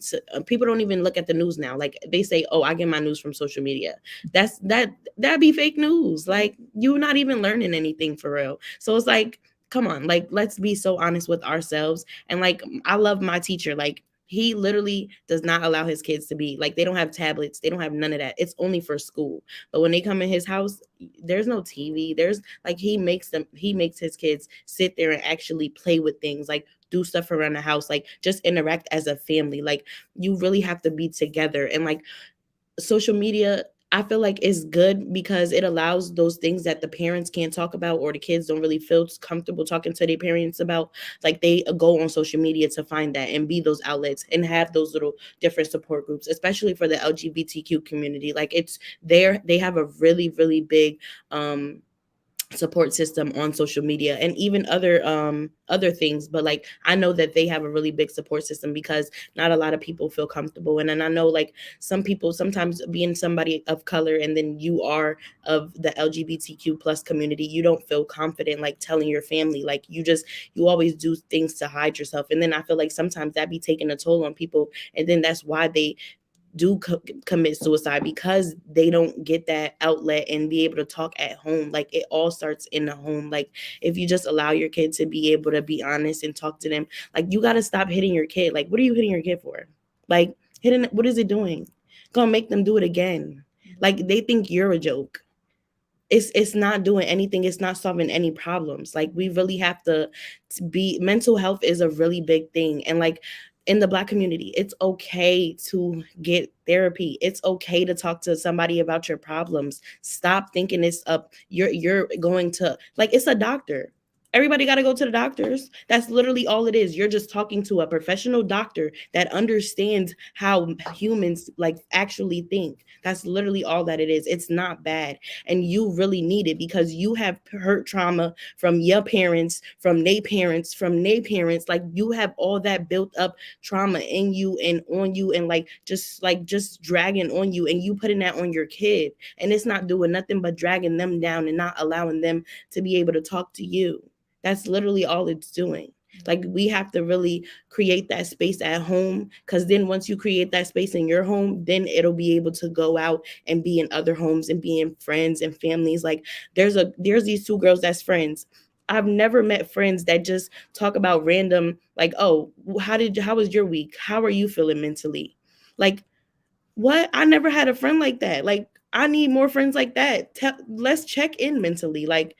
people don't even look at the news now. Like they say, oh, I get my news from social media. That'd be fake news. Like you're not even learning anything for real. So it's like, come on, like let's be so honest with ourselves. And like I love my teacher. Like He literally does not allow his kids to be like, they don't have tablets, they don't have none of that. It's only for school. But when they come in his house, there's no TV. There's like, he makes his kids sit there and actually play with things, like do stuff around the house, like just interact as a family. Like, you really have to be together. And like, social media, I feel like is good because it allows those things that the parents can't talk about, or the kids don't really feel comfortable talking to their parents about. Like, they go on social media to find that and be those outlets and have those little different support groups, especially for the LGBTQ community. Like, it's there, they have a really, really big support system on social media, and even other things. But like, I know that they have a really big support system because not a lot of people feel comfortable. And then I know, like, some people, sometimes being somebody of color and then you are of the LGBTQ plus community, you don't feel confident like telling your family. Like, you always do things to hide yourself, and then I feel like sometimes that be taking a toll on people, and then that's why they do commit suicide, because they don't get that outlet and be able to talk at home. Like, it all starts in the home. Like, if you just allow your kid to be able to be honest and talk to them, like, you got to stop hitting your kid. Like, what are you hitting your kid for? Like, hitting, what is it doing? Gonna make them do it again. Like, they think you're a joke. It's not doing anything. It's not solving any problems. Like, we really have to be, mental health is a really big thing. And like, in the Black community, it's okay to get therapy. It's okay to talk to somebody about your problems. Stop thinking it's up, you're going to, like, it's a doctor. Everybody got to go to the doctors. That's literally all it is. You're just talking to a professional doctor that understands how humans like actually think. That's literally all that it is. It's not bad. And you really need it because you have hurt trauma from your parents, from their parents, from their parents. Like, you have all that built up trauma in you and on you, and just dragging on you, and you putting that on your kid, and it's not doing nothing but dragging them down and not allowing them to be able to talk to you. That's literally all it's doing. Like, we have to really create that space at home, because then once you create that space in your home, then it'll be able to go out and be in other homes and be in friends and families. Like, there's these two girls that's friends. I've never met friends that just talk about random, like, oh, how was your week? How are you feeling mentally? Like, what? I never had a friend like that. Like, I need more friends like that. Let's check in mentally. Like,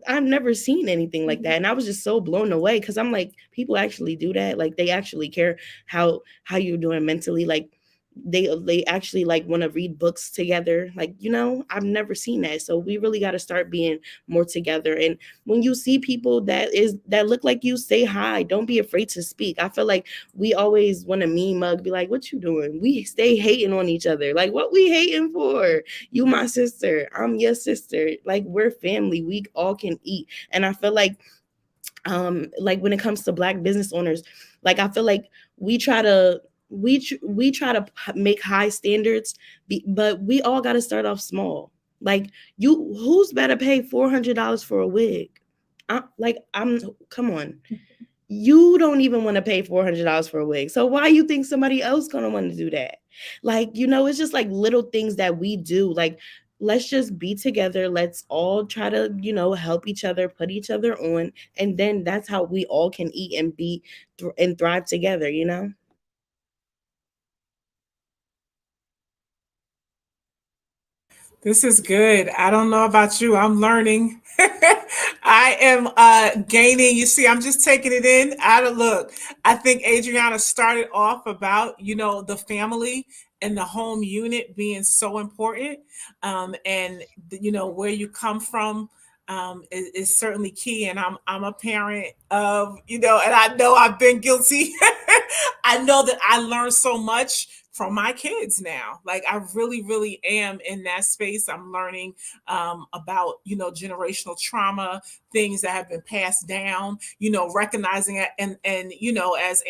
I've never seen anything like that, and I was just so blown away because I'm like, people actually do that. Like, they actually care how you're doing mentally. Like, they actually like want to read books together. Like, I've never seen that. So we really got to start being more together. And when you see people that look like you, say hi. Don't be afraid to speak. I feel like we always want to mean mug, be like, what you doing? We stay hating on each other. Like, what we hating for? You my sister, I'm your sister. Like, we're family. We all can eat. And I feel like when it comes to Black business owners, like, I feel like we try to make high standards, but we all got to start off small. Like, who's better pay $400 for a wig? Come on. You don't even want to pay $400 for a wig. So why you think somebody else gonna want to do that? Like, it's just like little things that we do. Like, let's just be together. Let's all try to, help each other, put each other on. And then that's how we all can eat and be and thrive together. This is good. I don't know about you. I'm learning. I am gaining. You see, I'm just taking it in. I don't look. I think Adriana started off about, the family and the home unit being so important. And where you come from is certainly key. And I'm a parent of, and I know I've been guilty. I know that I learned so much from my kids now. Like, I really, really am in that space. I'm learning about, generational trauma, things that have been passed down, recognizing it. And as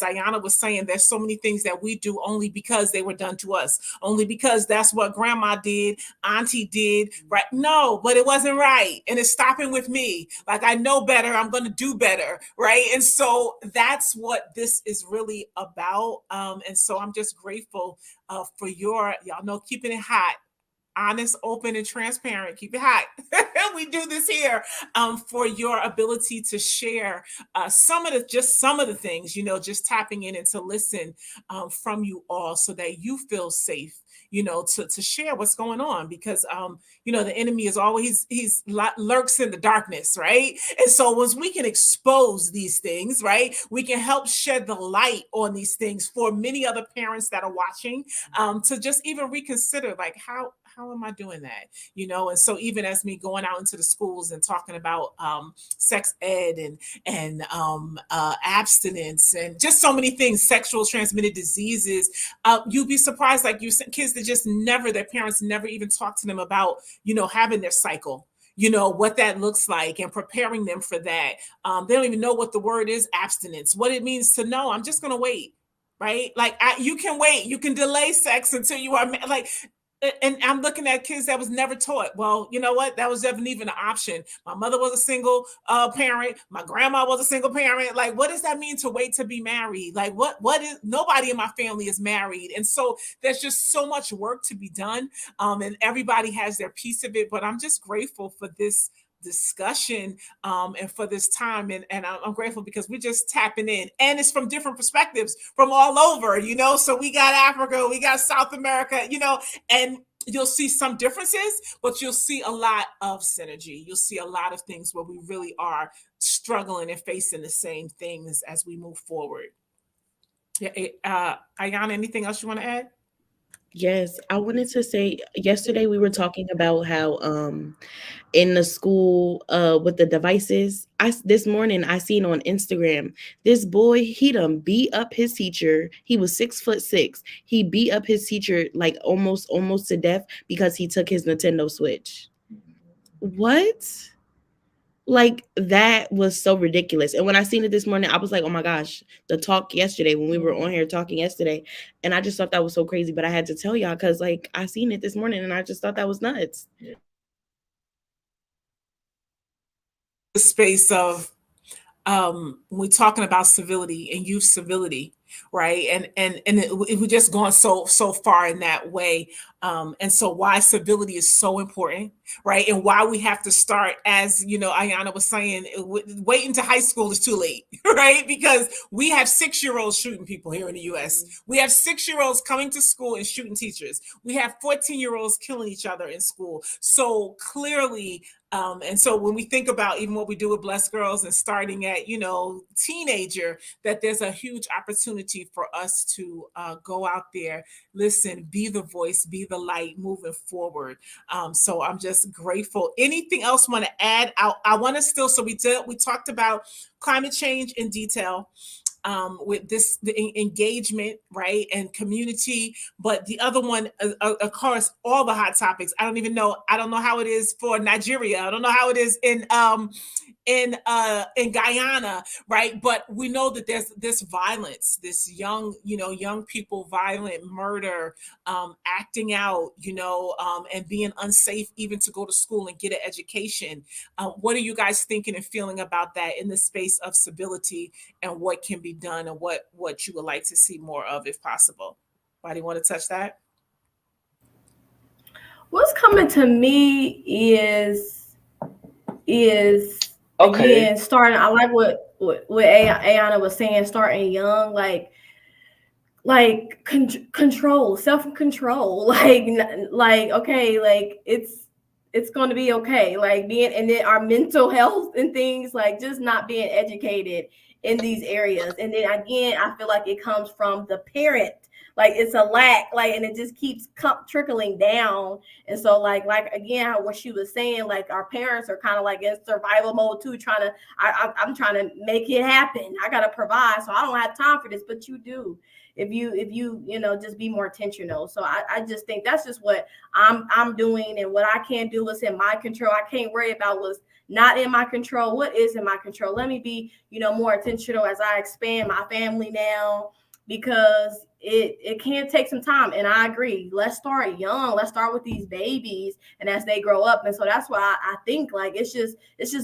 Ayana was saying, there's so many things that we do only because they were done to us, only because that's what grandma did, auntie did, right? No, but it wasn't right. And it's stopping with me. Like, I know better. I'm going to do better. Right. And so that's what this is really about. And so I'm just grateful for y'all know, keeping it hot honest, open, and transparent. Keep it hot. We do this here for your ability to share some of the things, just tapping in and to listen from you all so that you feel safe, to share what's going on because, the enemy is always, lurks in the darkness, right? And so once we can expose these things, right, we can help shed the light on these things for many other parents that are watching, to just even reconsider, like, how am I doing that? And so even as me going out into the schools and talking about sex ed and abstinence and just so many things, sexual transmitted diseases, you'd be surprised, like you said, kids that just never, their parents never even talk to them about, having their cycle, what that looks like and preparing them for that. They don't even know what the word is, abstinence, what it means to know, I'm just going to wait. Right? Like you can wait, you can delay sex until you are like, and I'm looking at kids that was never taught. Well, you know what? That was never even an option. My mother was a single parent. My grandma was a single parent. Like, what does that mean to wait to be married? Like, what is, nobody in my family is married. And so there's just so much work to be done. And everybody has their piece of it, but I'm just grateful for this discussion and for this time, and I'm grateful because we're just tapping in, and it's from different perspectives from all over, so we got Africa, we got South America, and you'll see some differences, but you'll see a lot of synergy. You'll see a lot of things where we really are struggling and facing the same things as we move forward. Yeah, Ayana, anything else you want to add? Yes, I wanted to say yesterday we were talking about how in the school with the devices. This morning I seen on Instagram this boy, he done beat up his teacher. He was 6'6". He beat up his teacher like almost to death because he took his Nintendo Switch. What? Like that was so ridiculous. And when I seen it this morning, I was like, oh my gosh, the talk yesterday when we were on here talking yesterday. And I just thought that was so crazy. But I had to tell y'all because like I seen it this morning and I just thought that was nuts. The space of we're talking about civility and youth civility, right? And we're just going so far in that way. And so why civility is so important, right? And why we have to start, as Ayana was saying, waiting to high school is too late, right? Because we have 6-year-olds shooting people here in the US. We have 6-year-olds coming to school and shooting teachers. We have 14-year-olds killing each other in school. So clearly, and so when we think about even what we do with Blessed Girls and starting at, teenager, that there's a huge opportunity for us to go out there, listen, be the voice, be the light moving forward. So I'm just grateful. Anything else want to add? I want to still, so we talked about climate change in detail. With the engagement, right, and community, but the other one, of course, all the hot topics. I don't know how it is for Nigeria. I don't know how it is in Guyana, right? But we know that there's this violence, this young people, violent murder, acting out, and being unsafe even to go to school and get an education. What are you guys thinking and feeling about that in the space of civility and what can be done and what you would like to see more of if possible? Anybody want to touch that? What's coming to me is Okay. again starting. I like what Ayana was saying, starting young, control, self-control, like okay, like it's going to be okay, like being, and then our mental health and things, like just not being educated in these areas. And then again, I feel like it comes from the parent, like it's a lack, like, and it just keeps trickling down. And so like again, what she was saying, like our parents are kind of like in survival mode too, trying to I'm trying to make it happen, I gotta provide, so I don't have time for this, but you do if you just be more intentional. So I just think that's just what I'm doing, and what I can do is in my control. I can't worry about what's not in my control. What is in my control? Let me be, more intentional as I expand my family now, because it can take some time. And I agree. Let's start young. Let's start with these babies, and as they grow up. And so that's why I think like it's just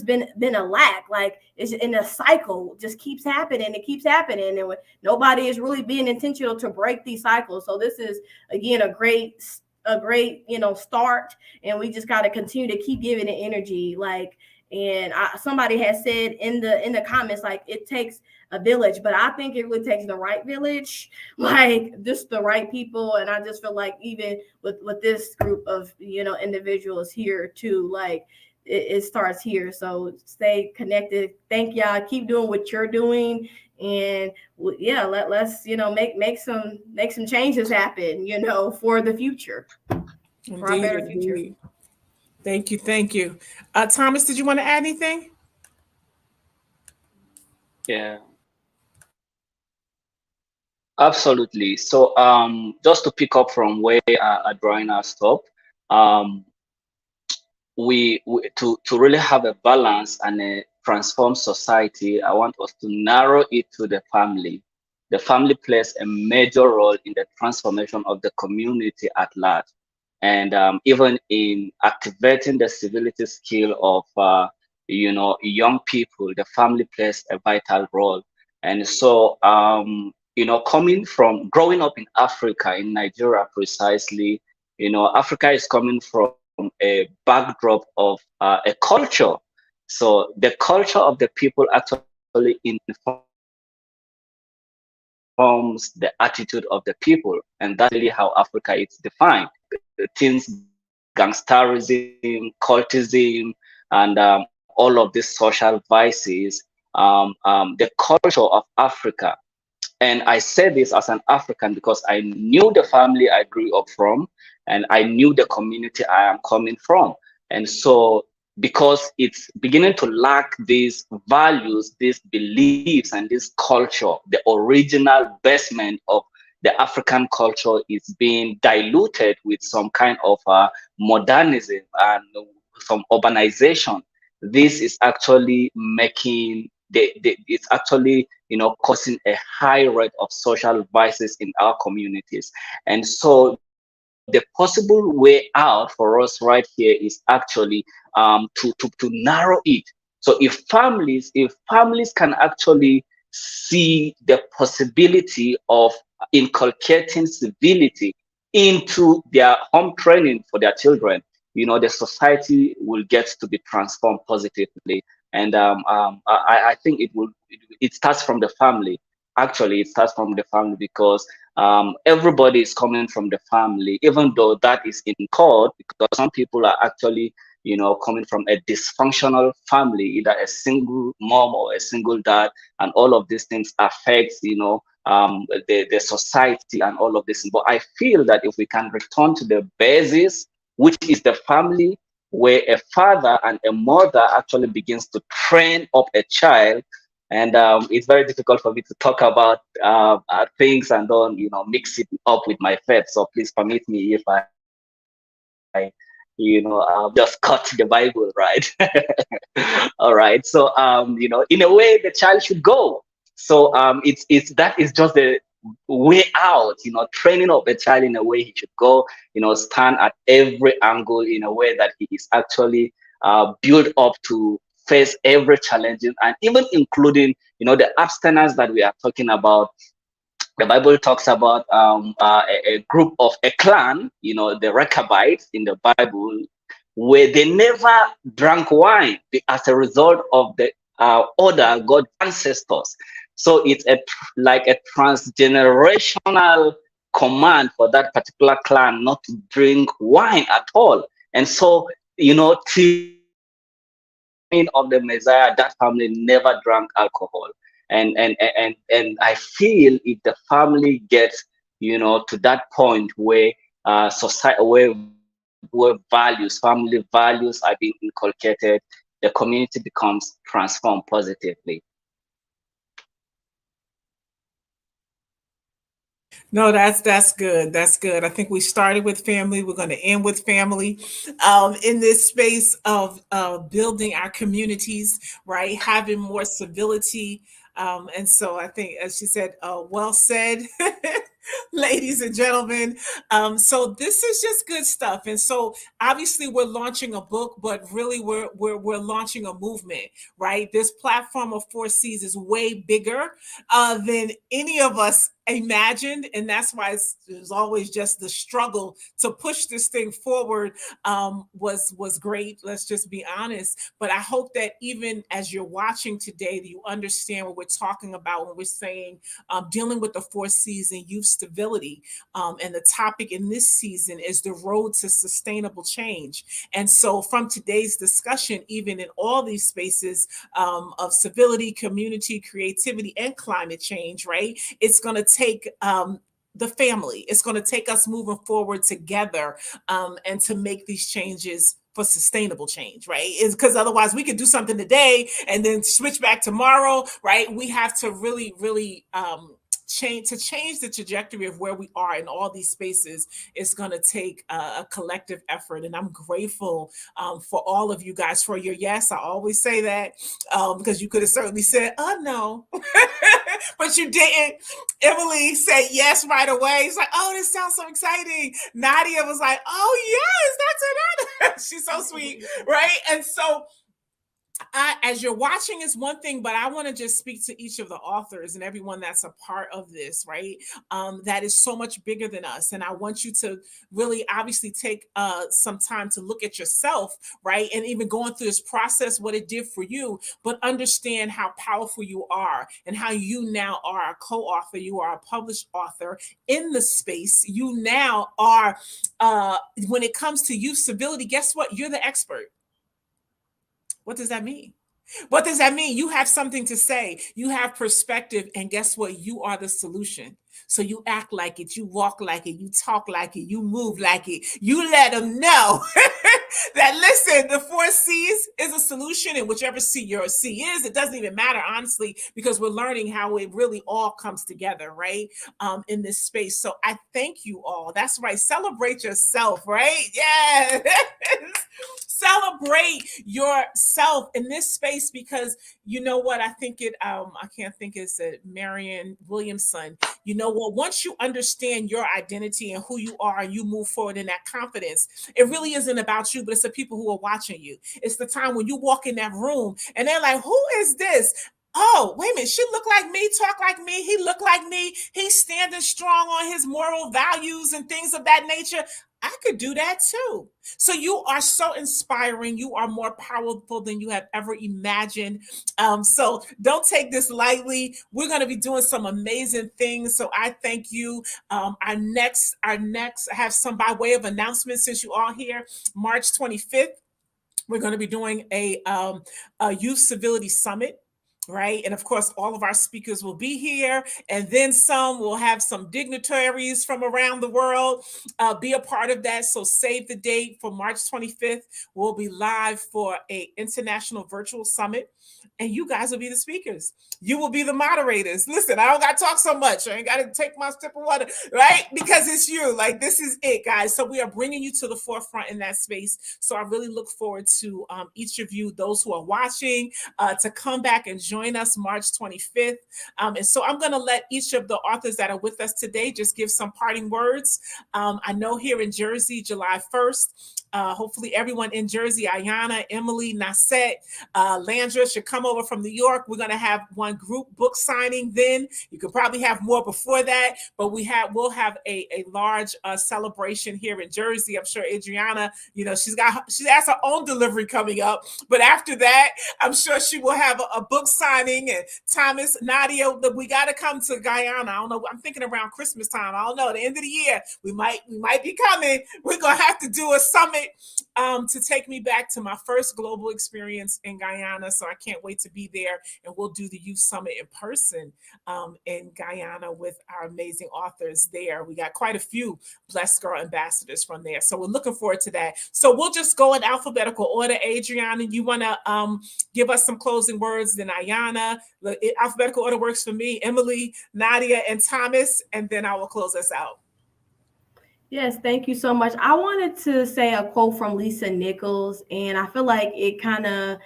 been a lack. Like it's in a cycle, just keeps happening. It keeps happening, and nobody is really being intentional to break these cycles. So this is again a great a great, start, and we just got to continue to keep giving it energy. Like, and somebody has said in the comments, like, it takes a village, but I think it really takes the right village, like just the right people. And I just feel like even with this group of individuals here too, like it starts here. So stay connected. Thank y'all. Keep doing what you're doing, and yeah, let's make some changes happen, for the future, for our Indeed, better future. indeed. Thank you, thank you. Thomas, did you want to add anything? Yeah, absolutely. So, just to pick up from where Adriana stopped, um, we to really have a balance and a transformed society, I want us to narrow it to the family. The family plays a major role in the transformation of the community at large, and even in activating the civility skill of young people. The family plays a vital role. And so, coming from growing up in Africa, in Nigeria precisely, Africa is coming from a backdrop of a culture. So the culture of the people actually informs the attitude of the people, and that's really how Africa is defined. Things gangsterism, cultism, and all of these social vices. The culture of Africa, and I say this as an African because I knew the family I grew up from, and I knew the community I am coming from. And so, because it's beginning to lack these values, these beliefs, and this culture, the original basement of the African culture is being diluted with some kind of modernism and some urbanization. This is actually making it's actually causing a high rate of social vices in our communities. And so the possible way out for us right here is actually to narrow it. So if families can actually see the possibility of inculcating civility into their home training for their children, the society will get to be transformed positively. And I think it starts from the family. Actually, it starts from the family because everybody is coming from the family, even though that is in court, because some people are actually, coming from a dysfunctional family, either a single mom or a single dad, and all of these things affects, the society and all of this. But I feel that if we can return to the basis, which is the family, where a father and a mother actually begins to train up a child. And it's very difficult for me to talk about things and don't mix it up with my faith. So please permit me if I just cut the Bible, right? All right. So in a way the child should go. So it's that is just the way out, training up a child in a way he should go, stand at every angle in a way that he is actually built up to face every challenge, and even including, the abstinence that we are talking about. The Bible talks about a group of a clan, the Rechabites in the Bible, where they never drank wine as a result of the order God ancestors. So it's like a transgenerational command for that particular clan not to drink wine at all. And so, till of the Messiah, that family never drank alcohol. And I feel if the family gets, to that point where society, where values, family values are being inculcated, the community becomes transformed positively. No, that's good. That's good. I think we started with family. We're going to end with family, in this space of building our communities, right? Having more civility. And so I think, as she said, well said. ladies and gentlemen. So this is just good stuff, and so obviously we're launching a book, but really we're launching a movement, right? This platform of Four Cs is way bigger than any of us imagined, and that's why it's always just the struggle to push this thing forward was great. Let's just be honest. But I hope that even as you're watching today, that you understand what we're talking about when we're saying dealing with the Four Cs and youth stability. And the topic in this season is the road to sustainable change. And so, from today's discussion, even in all these spaces of civility, community, creativity, and climate change, right? It's going to take the family. It's going to take us moving forward together and to make these changes for sustainable change, right? Is because otherwise we could do something today and then switch back tomorrow, right? We have to really change the trajectory of where we are in all these spaces. It's going to take a collective effort, and I'm grateful for all of you guys for your yes. I always say that because you could have certainly said, "Oh no," but you didn't. Emily said yes right away. It's like, "Oh, this sounds so exciting." Nadia was like, "Oh yes, that's another." She's so sweet, right? And so as you're watching is one thing, but I want to just speak to each of the authors and everyone that's a part of this, right? That is so much bigger than us. And I want you to really obviously take some time to look at yourself, right? And even going through this process, what it did for you, but understand how powerful you are and how you now are a co-author, you are a published author in the space. You now are, when it comes to youth civility, guess what? You're the expert. What does that mean? What does that mean? You have something to say. You have perspective. And guess what? You are the solution. So you act like it, you walk like it, you talk like it, you move like it. You let them know that, listen, the Four C's is a solution, and whichever C your C is, it doesn't even matter, honestly, because we're learning how it really all comes together, right? In this space. So I thank you all. That's right. Celebrate yourself, right? Yeah. Celebrate yourself in this space, because you know what? I think I can't think it's Marianne Williamson. You know what? Once you understand your identity and who you are, and you move forward in that confidence, it really isn't about you, but it's the people who are watching you. It's the time when you walk in that room and they're like, who is this? Oh, wait a minute. She look like me, talk like me. He look like me. He's standing strong on his moral values and things of that nature. I could do that too. So you are so inspiring. You are more powerful than you have ever imagined. So don't take this lightly. We're going to be doing some amazing things. So I thank you. Our next, I have some by way of announcement since you are here. March 25th, we're going to be doing a youth civility summit, right? And of course, all of our speakers will be here, and then some. We'll have some dignitaries from around the world be a part of that. So save the date for March 25th. We'll be live for a international virtual summit, and you guys will be the speakers. You will be the moderators. Listen, I don't got to talk so much. I ain't got to take my sip of water, right? Because it's you. Like, this is it, guys. So we are bringing you to the forefront in that space. So I really look forward to each of you, those who are watching, to come back and join us March 25th. And so I'm going to let each of the authors that are with us today just give some parting words. I know here in Jersey, July 1st, hopefully everyone in Jersey, Ayana, Emily, Nasette, Landra should come over from New York. We're going to have one group book signing then. You could probably have more before that, but we'll have a large celebration here in Jersey. I'm sure Adriana, she has her own delivery coming up, but after that, I'm sure she will have a book signing. And Thomas, Nadia, we got to come to Guyana. I don't know. I'm thinking around Christmas time. I don't know. The end of the year, we might be coming. We're gonna have to do a summit to take me back to my first global experience in Guyana. So I can't wait to be there, and we'll do the youth summit in person in Guyana with our amazing authors there. We got quite a few Blessed Girl ambassadors from there, so we're looking forward to that. So we'll just go in alphabetical order. Adriana, you want to give us some closing words? Then Ayana, alphabetical order works for me. Emily, Nadia, and Thomas, and then I will close us out. Yes, thank you so much. I wanted to say a quote from Lisa Nichols, and I feel like it kind of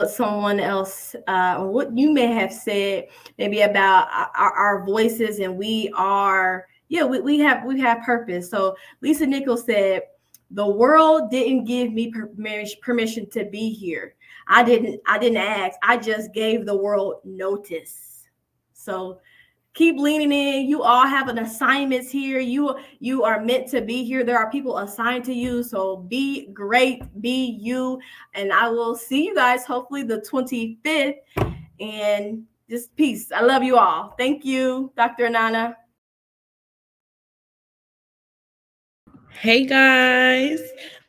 what someone else or what you may have said maybe about our voices, and we are, yeah, we have purpose. So Lisa Nichols said, the world didn't give me permission to be here. I didn't ask. I just gave the world notice. So keep leaning in. You all have an assignments here. You are meant to be here. There are people assigned to you. So be great, be you. And I will see you guys hopefully the 25th. And just peace. I love you all. Thank you, Dr. Anana. Hey guys.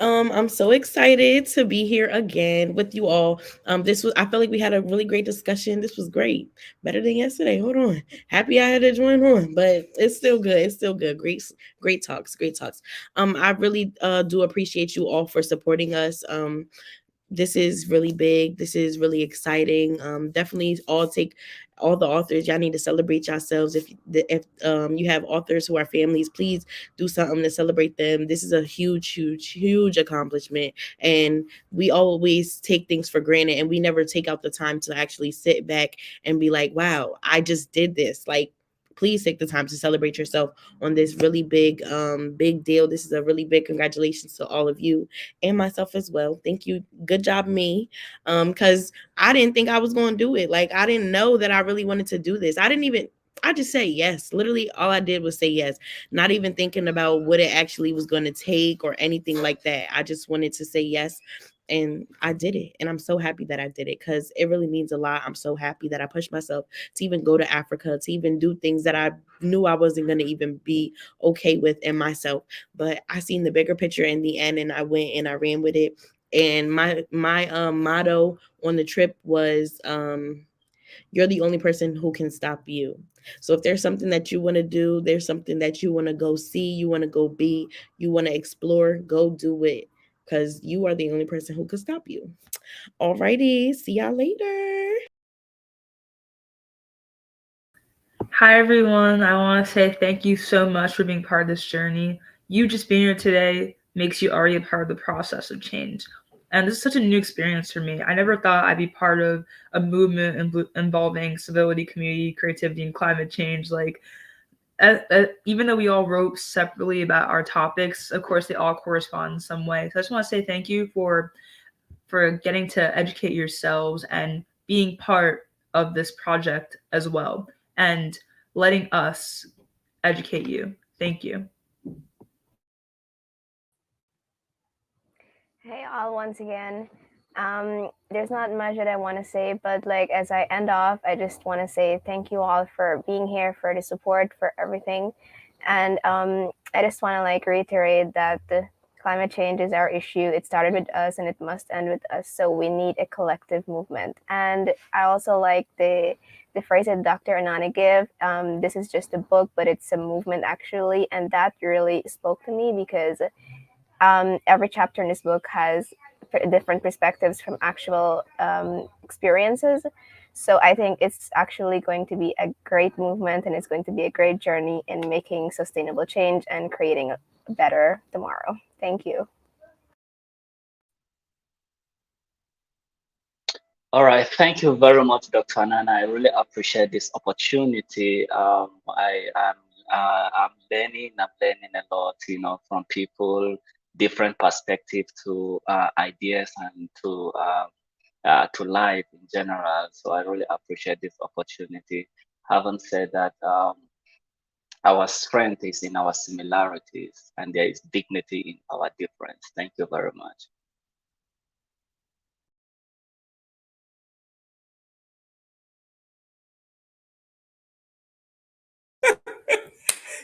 I'm so excited to be here again with you all. I feel like we had a really great discussion. This was great. Better than yesterday. Hold on. Happy I had to join on, but it's still good. It's still good. Great talks. Great talks. I really do appreciate you all for supporting us. This is really big. This is really exciting. Definitely all the authors. Y'all need to celebrate yourselves. If you have authors who are families, please do something to celebrate them. This is a huge accomplishment, and we always take things for granted, and we never take out the time to actually sit back and be like, "Wow, I just did this!" Like, please take the time to celebrate yourself on this really big deal. This is a really big congratulations to all of you and myself as well. Thank you. Good job, me. Because I didn't think I was going to do it. Like, I didn't know that I really wanted to do this. I just say yes. Literally, all I did was say yes, not even thinking about what it actually was going to take or anything like that. I just wanted to say yes. And I did it. And I'm so happy that I did it because it really means a lot. I'm so happy that I pushed myself to even go to Africa, to even do things that I knew I wasn't going to even be okay with in myself. But I seen the bigger picture in the end, and I went and I ran with it. And my motto on the trip was you're the only person who can stop you. So if there's something that you want to do, there's something that you want to go see, you want to go be, you want to explore, go do it, because you are the only person who could stop you. Alrighty, see y'all later. Hi, everyone. I want to say thank you so much for being part of this journey. You just being here today makes you already a part of the process of change. And this is such a new experience for me. I never thought I'd be part of a movement involving civility, community, creativity, and climate change. Like, even though we all wrote separately about our topics, of course, they all correspond in some way. So I just want to say thank you for getting to educate yourselves and being part of this project as well, and letting us educate you. Thank you. Hey, all, once again. There's not much that I want to say, but like as I end off, I just want to say thank you all for being here, for the support, for everything, and I just want to like reiterate that the climate change is our issue. It started with us, and it must end with us. So we need a collective movement. And I also like the phrase that Dr. Anana gave. This is just a book, but it's a movement actually, and that really spoke to me because every chapter in this book has different perspectives from actual experiences. So I think it's actually going to be a great movement, and it's going to be a great journey in making sustainable change and creating a better tomorrow. Thank you. All right, thank you very much, Dr. Anana. I really appreciate this opportunity. I'm learning a lot, from people, different perspective to ideas and to life in general. So I really appreciate this opportunity. Having said that, our strength is in our similarities, and there is dignity in our difference. Thank you very much.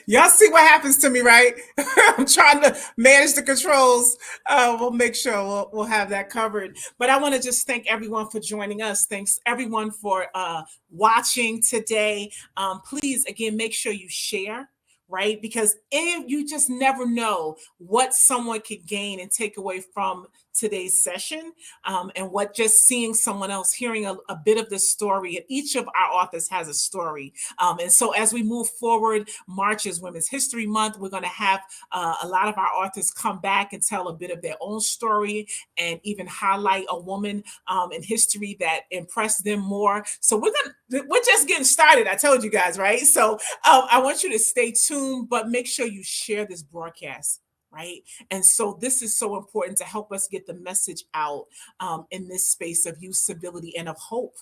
Y'all see what happens to me, right? I'm trying to manage the controls. We'll make sure we'll have that covered. But I want to just thank everyone for joining us. Thanks everyone for watching today. Please, again, make sure you share, right? Because if you just never know what someone could gain and take away from today's session, and what just seeing someone else, hearing a bit of the story. And each of our authors has a story. And so as we move forward, March is Women's History Month. We're going to have a lot of our authors come back and tell a bit of their own story and even highlight a woman in history that impressed them more. So we're just getting started. I told you guys, right? So I want you to stay tuned, but make sure you share this broadcast. Right. And so this is so important to help us get the message out in this space of youth civility and of hope,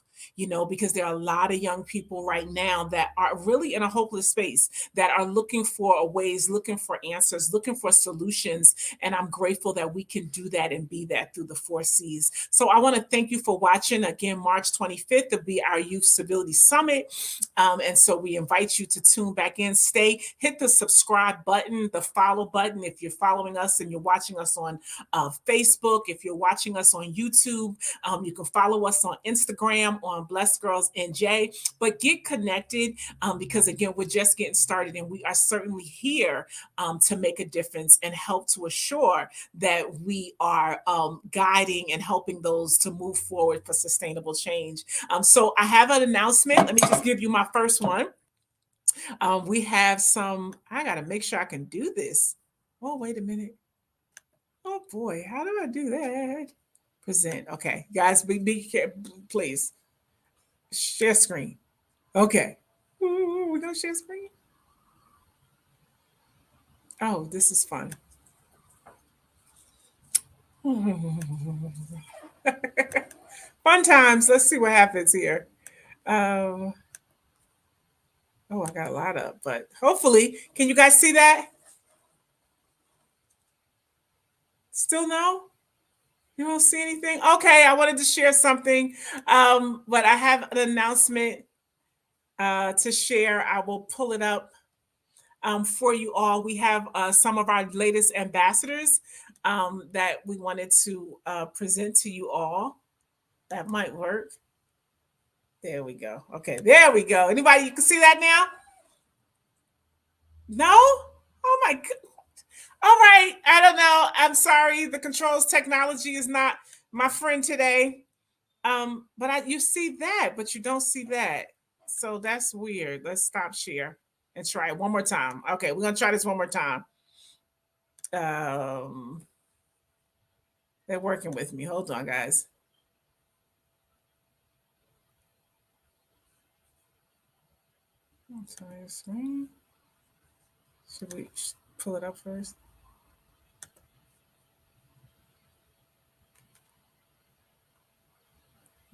because there are a lot of young people right now that are really in a hopeless space, that are looking for ways, looking for answers, looking for solutions. And I'm grateful that we can do that and be that through the 4Cs. So I want to thank you for watching. Again, March 25th will be our Youth Civility Summit. And so we invite you to tune back in, hit the subscribe button, the follow button if you're following us and you're watching us on Facebook. If you're watching us on YouTube, you can follow us on Instagram on Blessed Girls NJ. But get connected because, again, we're just getting started and we are certainly here to make a difference and help to assure that we are guiding and helping those to move forward for sustainable change. So I have an announcement. Let me just give you my first one. We have I got to make sure I can do this. Oh, wait a minute. Oh boy, how do I do that? Present. Okay, guys, be careful, please. Share screen. Okay. Ooh, we're gonna share screen. Oh, this is fun. Fun times. Let's see what happens here. Oh, I got a lot up, but hopefully, can you guys see that? Still no? You don't see anything? Okay, I wanted to share something, but I have an announcement to share. I will pull it up for you all. We have some of our latest ambassadors that we wanted to present to you all. That might work. There we go. Okay, there we go. Anybody, you can see that now? No? Oh my goodness. All right. I don't know. I'm sorry. The controls technology is not my friend today. But you see that, but you don't see that. So that's weird. Let's stop share and try it one more time. Okay, we're gonna try this one more time. They're working with me. Hold on, guys. Entire screen. Should we pull it up first?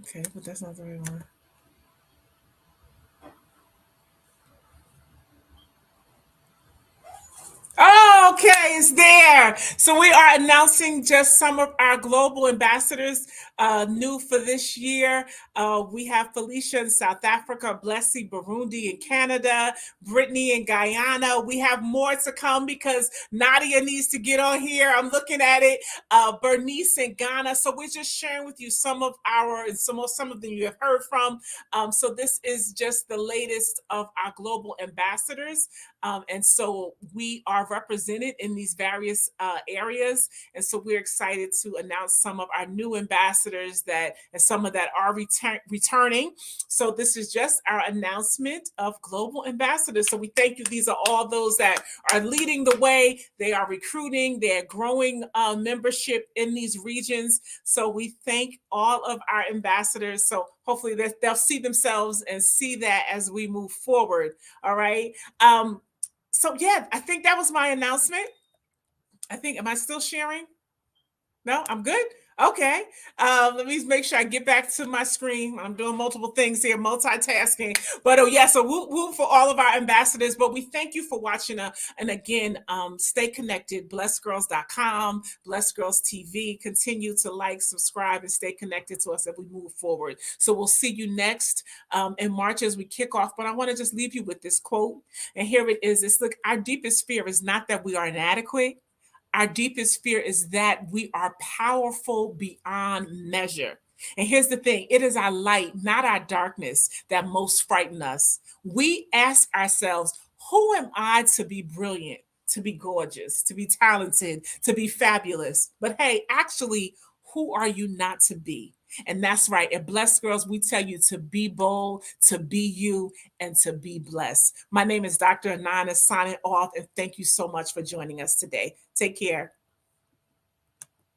Okay, but that's not the right one. Oh, okay, it's there. So we are announcing just some of our global ambassadors new for this year. We have Felicia in South Africa, Blessy, Burundi, and Canada, Brittany in Guyana. We have more to come because Nadia needs to get on here. I'm looking at it. Bernice in Ghana. So we're just sharing with you some of them you have heard from. So this is just the latest of our global ambassadors. And so we are represented in these various areas. And so we're excited to announce some of our new ambassadors and some of that are returning. So this is just our announcement of global ambassadors. So we thank you. These are all those that are leading the way. They are recruiting. They're growing membership in these regions. So we thank all of our ambassadors. So hopefully they'll see themselves and see that as we move forward. All right. So yeah, I think that was my announcement. Am I still sharing? No, I'm good. Okay. Let me make sure I get back to my screen. I'm doing multiple things here, multitasking. But so whoop for all of our ambassadors. But we thank you for watching. And again, stay connected. BlessedGirls.com, Blessed Girls TV. Continue to like, subscribe, and stay connected to us as we move forward. So we'll see you next in March as we kick off. But I want to just leave you with this quote. And here it is. It's look, our deepest fear is not that we are inadequate. Our deepest fear is that we are powerful beyond measure. And here's the thing, it is our light, not our darkness, that most frighten us. We ask ourselves, who am I to be brilliant, to be gorgeous, to be talented, to be fabulous. But hey, actually, who are you not to be? And that's right. At Blessed Girls, we tell you to be bold, to be you, and to be blessed. My name is Dr. Anana signing off, and thank you so much for joining us today. Take care.